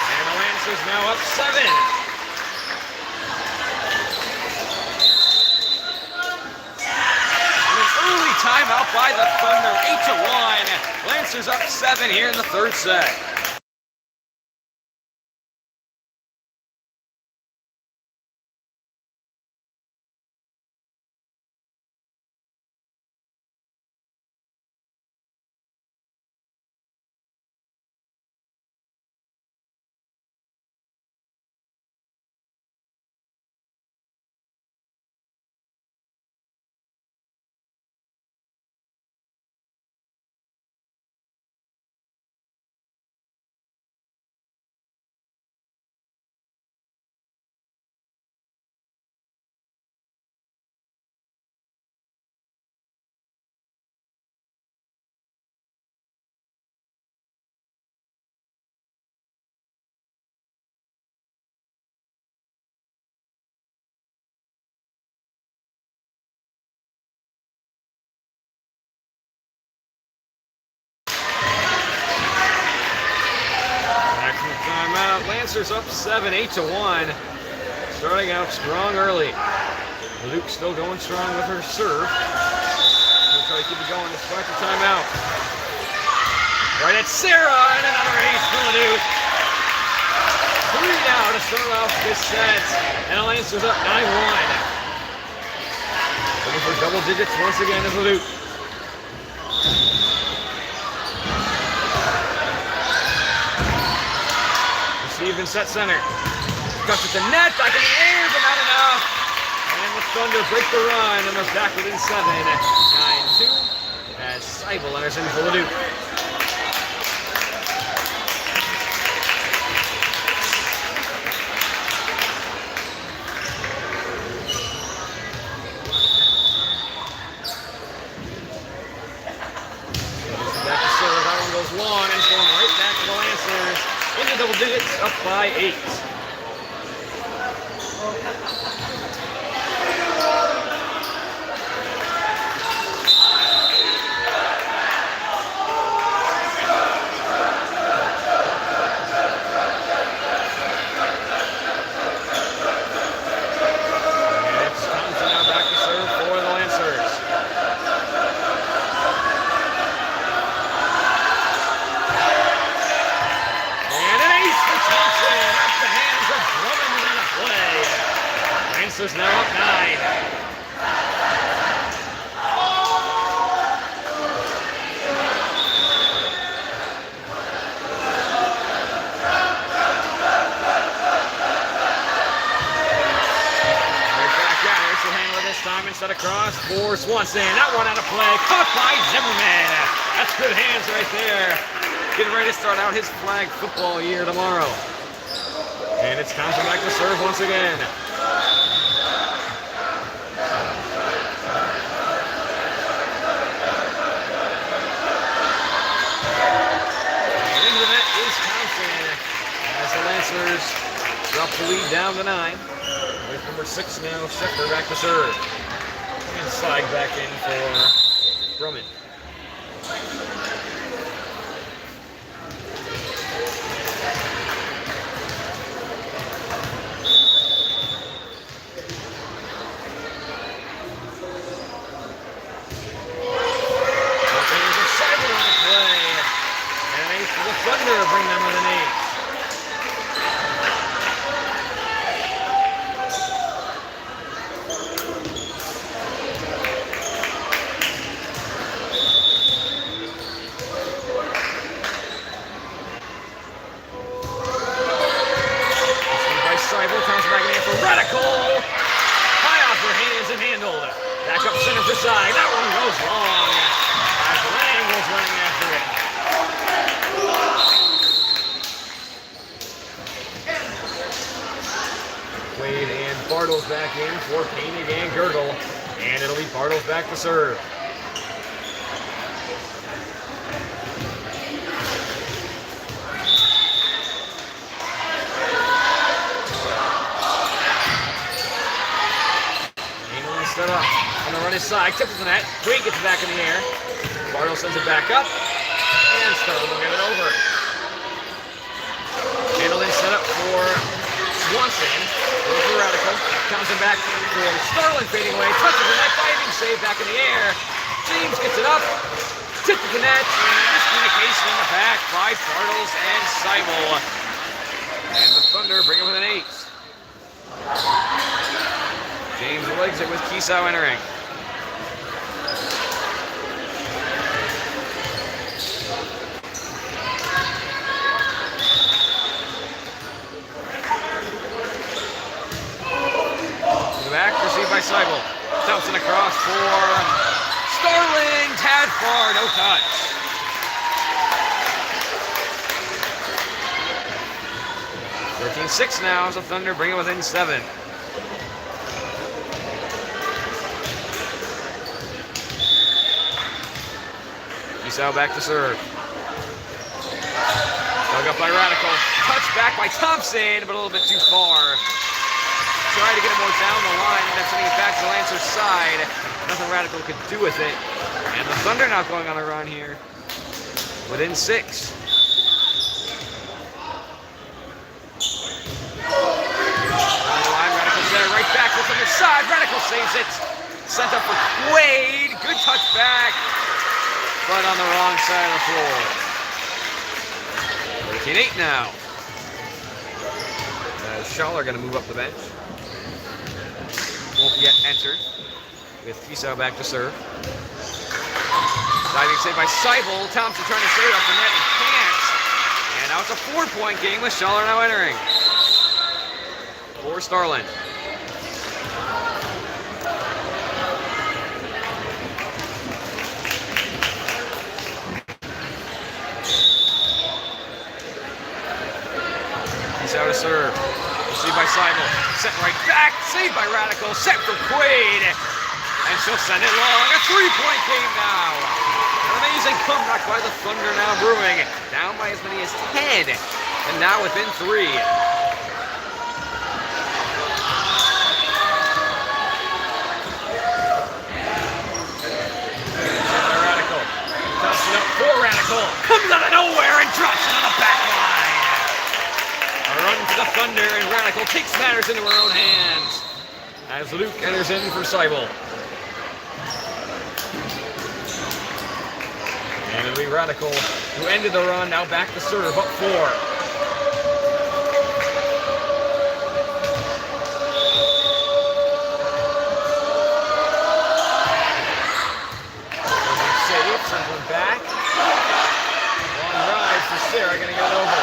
B: And the Lancers now up 7. Timeout by the Thunder, 8-1. Lancers up 7 here in the third set. Timeout. Lancers up 7, 8-1. Starting out strong early. Leduc still going strong with her serve. She'll try to keep it going despite the timeout. Right at Sarah, and another ace for Leduc. 3 now to start off this set. And the Lancers up 9-1. Looking for double digits once again is Leduc. Even set center. Cuts at the net, back in the air, but not enough. And the Thunder break the run, and they're back within 7 at 9-2. As Seibel enters in for Leduc. Back to Sarah Simon's going right back to the Lancers. Into double digits, up by 8. Is now up 9. Break back out. Here's the handler this time instead of cross for Swanson. That one out of play. Caught by Zimmerman. That's good hands right there. Getting ready to start out his flag football year tomorrow. And it's Thompson back to serve once again. Drop the lead down to 9. With number 6 now, Schefter back to serve. And slide back in for Drummond. There's a cycle on the play. And an ace for the Thunder, bring them with an 8. Side. That one goes long. Lang was running after it. Wade and Bartles back in for Koenig and Gergel. And it'll be Bartles back to serve. Hamlin stood up. On the run his side, tips the net. Wade gets back in the air. Bartles sends it back up. And Sterling will get it over. Hamilton set up for Swanson. Goes for Radical. Townsend back for Sterling fading away. Touches the net. Diving save back in the air. James gets it up. Tipped the net. And miscommunication in the back by Bartles and Seibel. And the Thunder bring it with an 8. James legs it with Kiesau entering. Back, received by Seibel. Thompson across for Starling. Tad far, no touch. .13-6 now as the Thunder bring it within 7. Kiesau back to serve. Dug up by Radical. Touched back by Thompson, but a little bit too far. Try to get it more down the line, and that's sending it back to the Lancers' side. Nothing Radical could do with it. And the Thunder now going on a run here. Within 6. Radical there, right back, looks on the side. Radical saves it. Sent up for Quaid. Good touch back, but on the wrong side of the floor. 13-8 now. Schaller going to move up the bench. Won't yet entered. With Kiesau back to serve. Diving save by Seibel. Thompson trying to save off the net and can't. And now it's a 4-point game with Schaller now entering. For Starlin. Kiesau to serve. Received by Seibel. Sent right back. Saved by Radical. Set for Quaid. And she'll send it long. A 3-point game now. amazing comeback by the Thunder now brewing. Down by as many as 10, and now within 3. Radical. Thompson up for Radical. Comes out of nowhere and drops it on the back line. A run for the Thunder, and Radical takes matters into her own hands as Luke enters in for Seibel. And it'll be Radical who ended the run, now back to serve, up 4. Safe, sends one back. Long rise for Sarah, gonna get it over.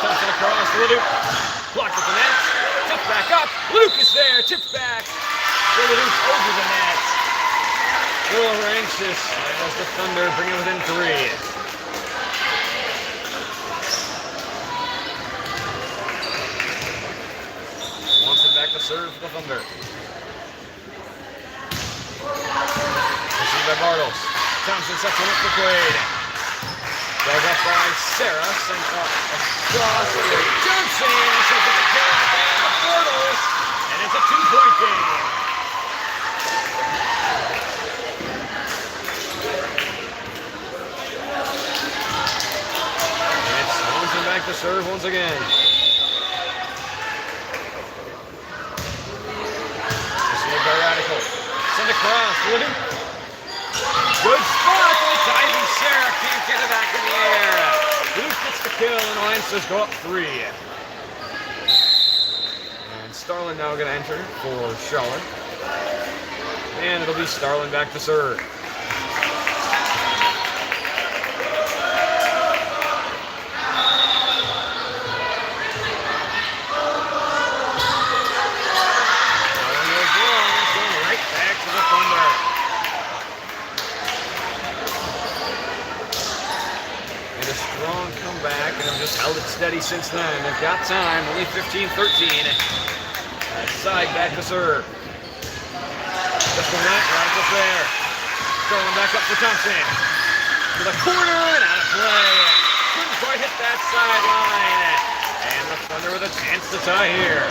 B: Thompson across to Leduc. Blocked at the net. Tipped back up. Luke is there, tipped back. For Leduc over the net. A little anxious as the Thunder bring it within 3. Swanson back to serve for the Thunder. Received by Bartles. Thompson sets one up for Quaid. Dug up by Sarah. Sent up across to Johnson. Sends it to Carrot and the Bartles. And it's a 2-point game. Back to serve once again. Received by Radical. Send across. Leduc. Good spot. The diving Sarah can't get it back in the air. Luke gets the kill, and the Lancers go up 3. And Starlin now going to enter for Charlotte. And it'll be Starlin back to serve. Back and have just held it steady since then. They've got time, only 15-13. Side back to serve. Just a net, Radical's there. Going back up for Thompson. To the corner and out of play. Couldn't quite hit that sideline. And the Thunder with a chance to tie here.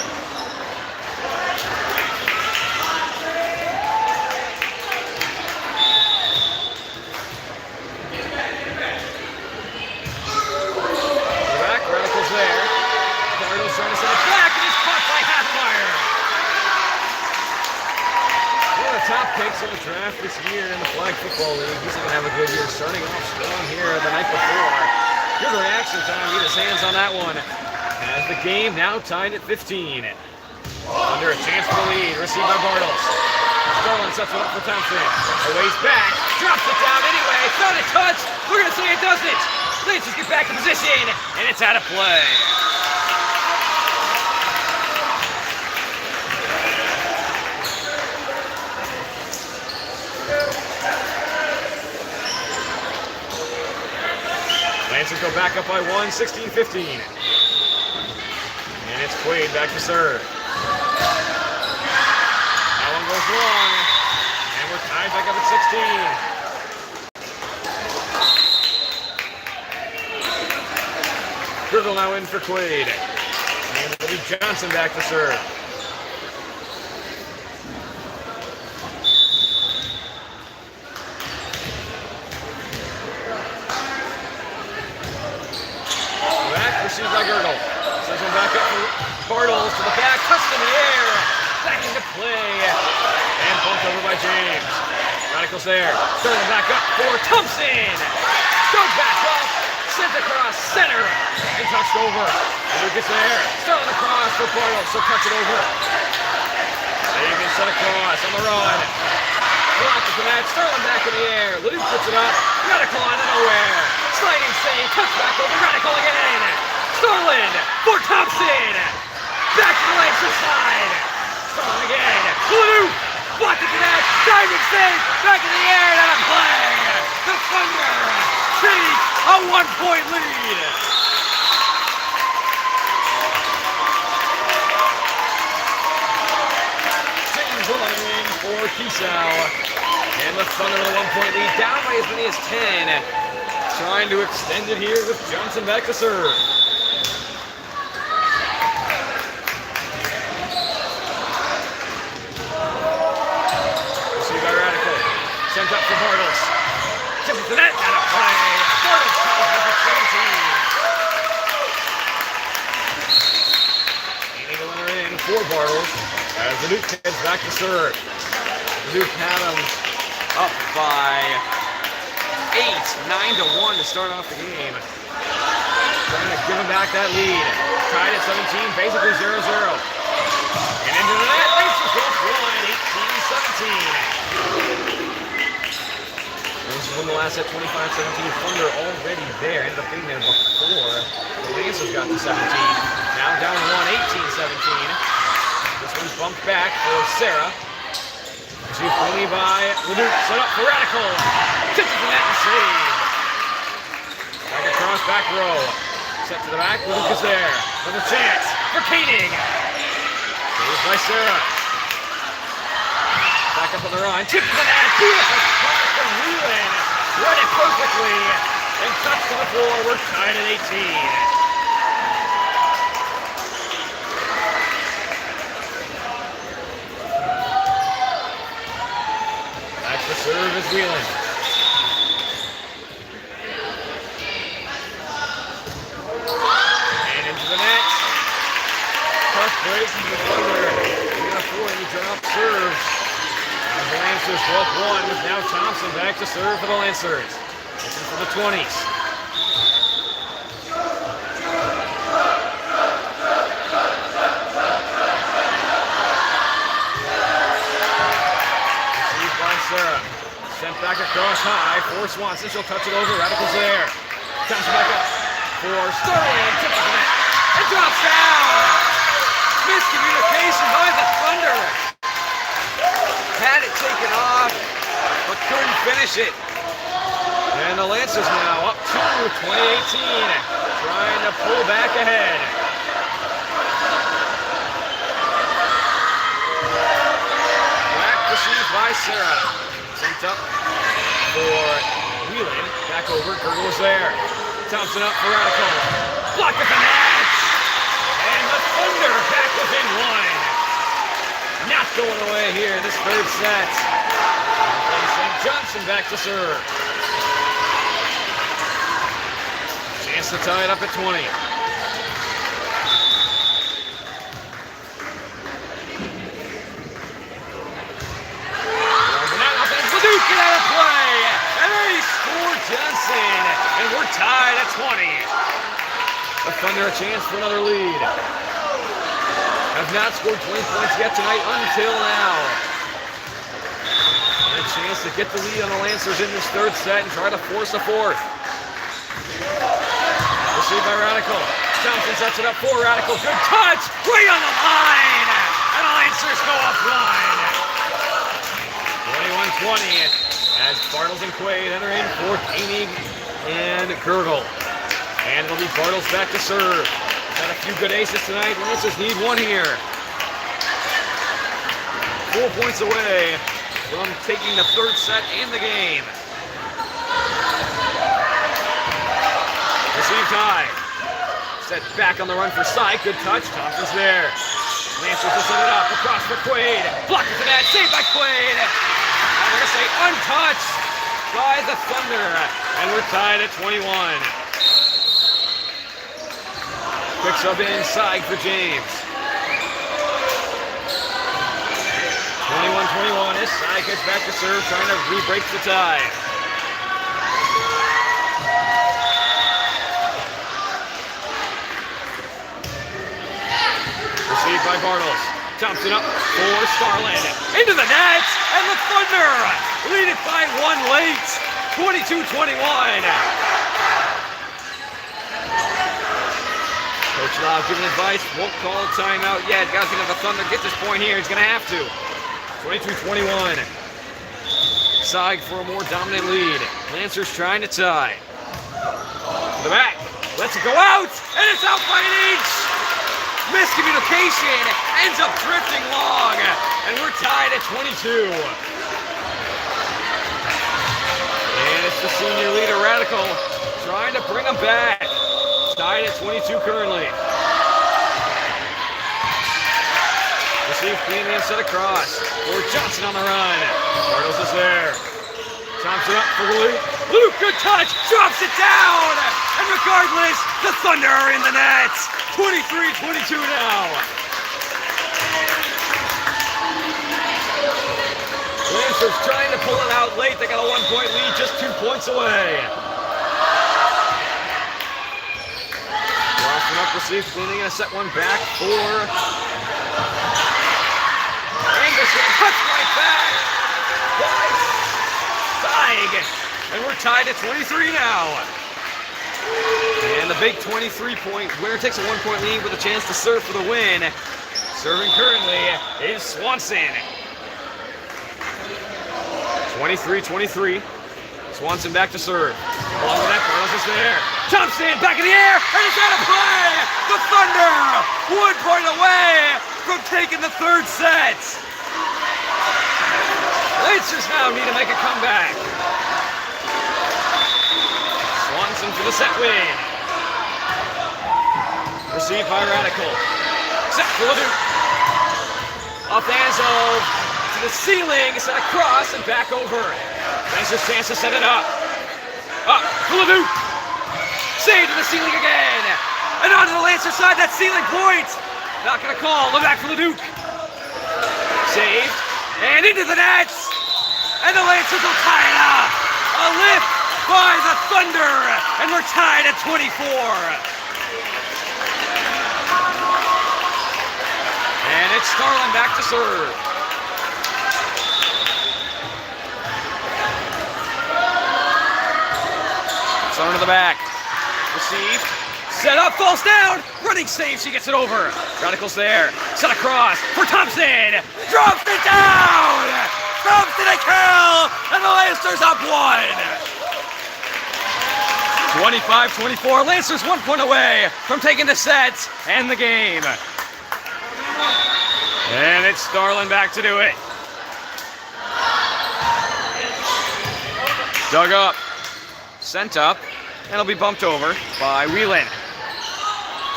B: There. Bartles trying to send it back, and it's caught by Halfmeyer. One of the top picks in the draft this year in the Flag Football League. He's going to have a good year, starting off strong here the night before. Good reaction time. Get his hands on that one. As the game now tied at 15. Under a chance for the lead, received by Bartles. Starlin sets it up for Thompson. A ways back, drops it down anyway. Thought it touched. We're going to say it doesn't. Lancers get back in position, and it's out of play. Lancers go back up by 1, 16-15. And it's Quaid back to serve. That one goes long, and we're tied back up at 16. Griddle now in for Quaid. And it'll be Johnson back to serve. Back, received by Girdle. Sends one back up for Bartles to the back, touched in the air. Back into play. And bumped over by James. Radical's there. Sterling back up for Thompson. Goes back up. Sent across center and touched over. Luke is there. Sterling across for Bartles, so touch it over. David set across on the run. Blocked at the net. Sterling back in the air. Luke puts it up. Radical out of nowhere. Sliding save. Touch back over. Radical again. Sterling for Thompson. Back to the Lancers side. Sterling again. Luke blocked at the net. Diving save. Back in the air and out of play. The Thunder take a 1-point lead. James running for Kisau. And the Thunder with a 1-point lead, down by as many as 10. Trying to extend it here with Johnson back to serve. Received by Radical. Sent up for Bartles. Tipped to the net, and a play. Bartles ties with the 17. Aiming to let her in for Bartles as the Duke heads back to serve. The Duke had them up by 8, 9-1 to start off the game. Trying to give them back that lead. Tied at 17, basically 0-0. And into the net, Racers both won, 18-17. Racers won the last set, 25-17. Thunder already there, ended up being there before the Lancers got to 17. Now down 1, 18-17. This one's bumped back for Sarah. She's plenty by Leduc, set up for Radical. Tipped to the net and saved. Back across back row. Set to the back, Leduc is there. Another chance for Koenig. Saved by Sarah. Back up on the run. Tipped to the net. Beautiful cross from Whelan. Read it perfectly. And cuts to the floor. We're tied at 18. The serve is Whelan. And into the net. Tough break from the Thunder. 3-4 and he dropped serves. And the Lancers both won with now Thompson back to serve for the Lancers. This is for the 20s. Sarah sent back across high for Swanson. She'll touch it over. Radical's there. Thompson back up for Sterling. Tips the net. It drops down. Miscommunication by the Thunder. Had it taken off, but couldn't finish it. And the Lancers now up to 2018. Trying to pull back ahead. Received by Sarah. Sent up for Whelan. Back over. Gergel is there. Thompson up for Radical. Blocked at the net. And the Thunder back within one. Not going away here in this third set. St. Johnson back to serve. Chance to tie it up at 20. Get out of play, and they score Johnson, and we're tied at 20. The Thunder a chance for another lead. Have not scored 20 points yet tonight until now. And a chance to get the lead on the Lancers in this third set and try to force a fourth. Received by Radical. Thompson sets it up for Radical. Good touch, right on the line, and the Lancers go offline. 21-20 as Bartles and Quaid enter in for Koenig and Gergel. And it'll be Bartles back to serve. Got a few good aces tonight. Lancers need one here. 4 points away from taking the third set in the game. Received high. Set back on the run for Syke. Good touch. Thompson's there. Lancers will set it up across for Quaid. Blocked at the net. Saved by Quaid. I'm going to say untouched by the Thunder. And we're tied at 21. Quick sub inside for James. 21-21 as Syke gets back to serve, trying to re-break the tie. Received by Bartles. Thompson up for Starland. Into the net, and the Thunder lead it by one late. 22-21. Coach Lau giving advice, won't call a timeout yet. Got to think of the Thunder get this point here. He's going to have to. 22-21. Syke for a more dominant lead. Lancers trying to tie. To the back. Lets it go out, and it's out by an inch. Miscommunication ends up drifting long, and we're tied at 22. It's the senior leader, Radical, trying to bring them back. Tied at 22 currently. Receive cleanly and set across for Johnson on the run. Bartles is there. Thompson up for Luke. Luke, good touch, drops it down. And regardless, the Thunder are in the nets. 23-22 now. Lancers trying to pull it out late. They got a 1-point lead, just 2 points away. Boston up, receives cleanly, gonna set one back for Anderson. Cuts right back by Steig. And we're tied at 23 now. And the big 23-point winner takes a 1-point lead with a chance to serve for the win. Serving currently is Swanson. 23-23. Swanson back to serve. Along with that, Bartles is there. Thompson back in the air, and he's out of play! The Thunder 1 point away from taking the third set. Lancers now need to make a comeback. Swanson for the set win. Received by Radical. Set for Leduc. Off the hands of to the ceiling, set across and back over. Lancers chance to set it up. Up for Leduc. Save to the ceiling again. And onto the Lancer side, that ceiling point. Not gonna call. Back for Leduc. Saved. And into the nets. And the Lancers will tie it up. A lift by the Thunder. And we're tied at 24. And it's Starlin back to serve. Starlin to the back. Received. Set up, falls down. Running save, she gets it over. Radical's there. Set across for Thompson. Drops it down. Thompson a kill. And the Lancers up 1. 25-24. Lancers 1 point away from taking the set and the game. And it's Starlin back to do it. Dug up. Sent up. And it'll be bumped over by Whelan.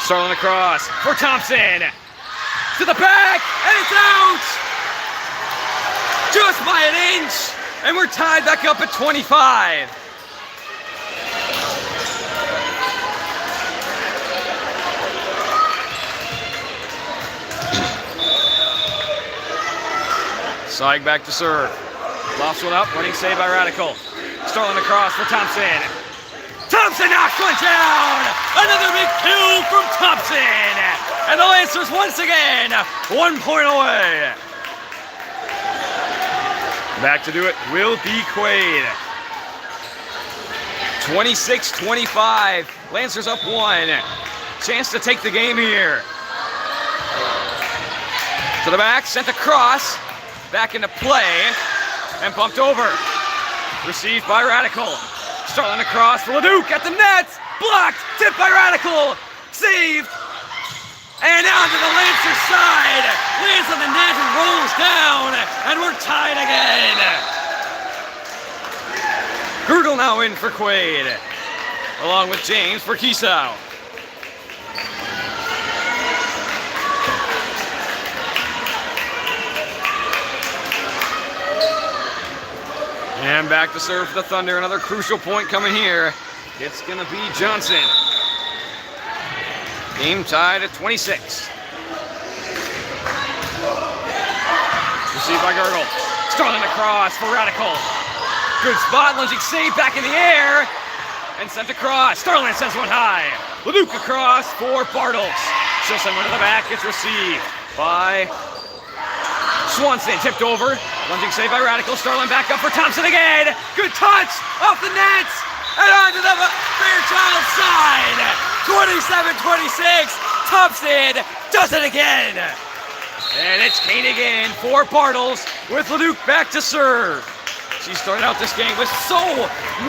B: Starlin across for Thompson. To the back. And it's out. Just by an inch. And we're tied back up at 25. Steig back to serve. Lofts one up, running save by Radical. Starlin across for Thompson. Thompson knocks one down! Another big kill from Thompson! And the Lancers once again, 1 point away. Back to do it will be Quaid. 26-25. Lancers up 1. Chance to take the game here. To the back, sent across. Back into play, and bumped over. Received by Radical. Starlin across for Leduc at the net. Blocked, tipped by Radical. Saved. And out to the Lancer side. Lands on the net and rolls down. And we're tied again. Girdle now in for Quaid. Along with James for Kiesau. And back to serve for the Thunder. Another crucial point coming here. It's going to be Johnson. Game tied at 26. Received by Girdle. Starlin across for Radical. Good spot. Lunging save back in the air. And sent across. Starlin sends one high. Leduc across for Bartles. She'll send one to the back. It's received by Swanson. Tipped over. Lunging save by Radical. Starlin back up for Thompson again. Good touch off the net. And onto the Fairchild side. 27-26. Thompson does it again. And it's Kane again for Bartles with Leduc back to serve. She started out this game with so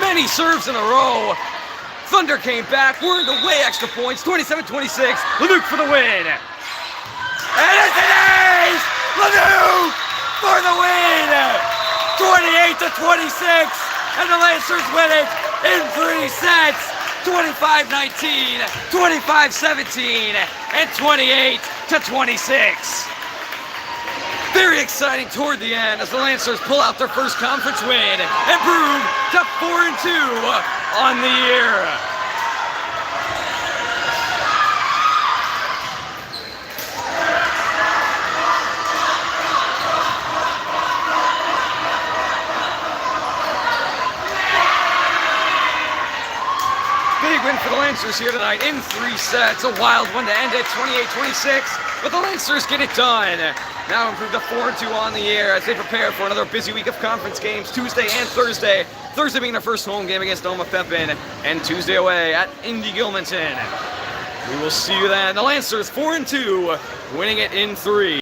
B: many serves in a row. Thunder came back. We're in the way extra points. 27-26. Leduc for the win. And it's an ace. Leduc for the win! 28-26,
C: and the Lancers win it in 3 sets. 25-19, 25-17, and 28-26. Very exciting toward the end as the Lancers pull out their first conference win and improve to 4-2 on the year. Big win for the Lancers here tonight in 3 sets. A wild one to end it, 28-26, but the Lancers get it done. Now improved to 4-2 on the year as they prepare for another busy week of conference games Tuesday and Thursday. Thursday being their first home game against Noma Pepin, and Tuesday away at Indy Gilmanton. We will see you then. The Lancers 4-2, winning it in 3.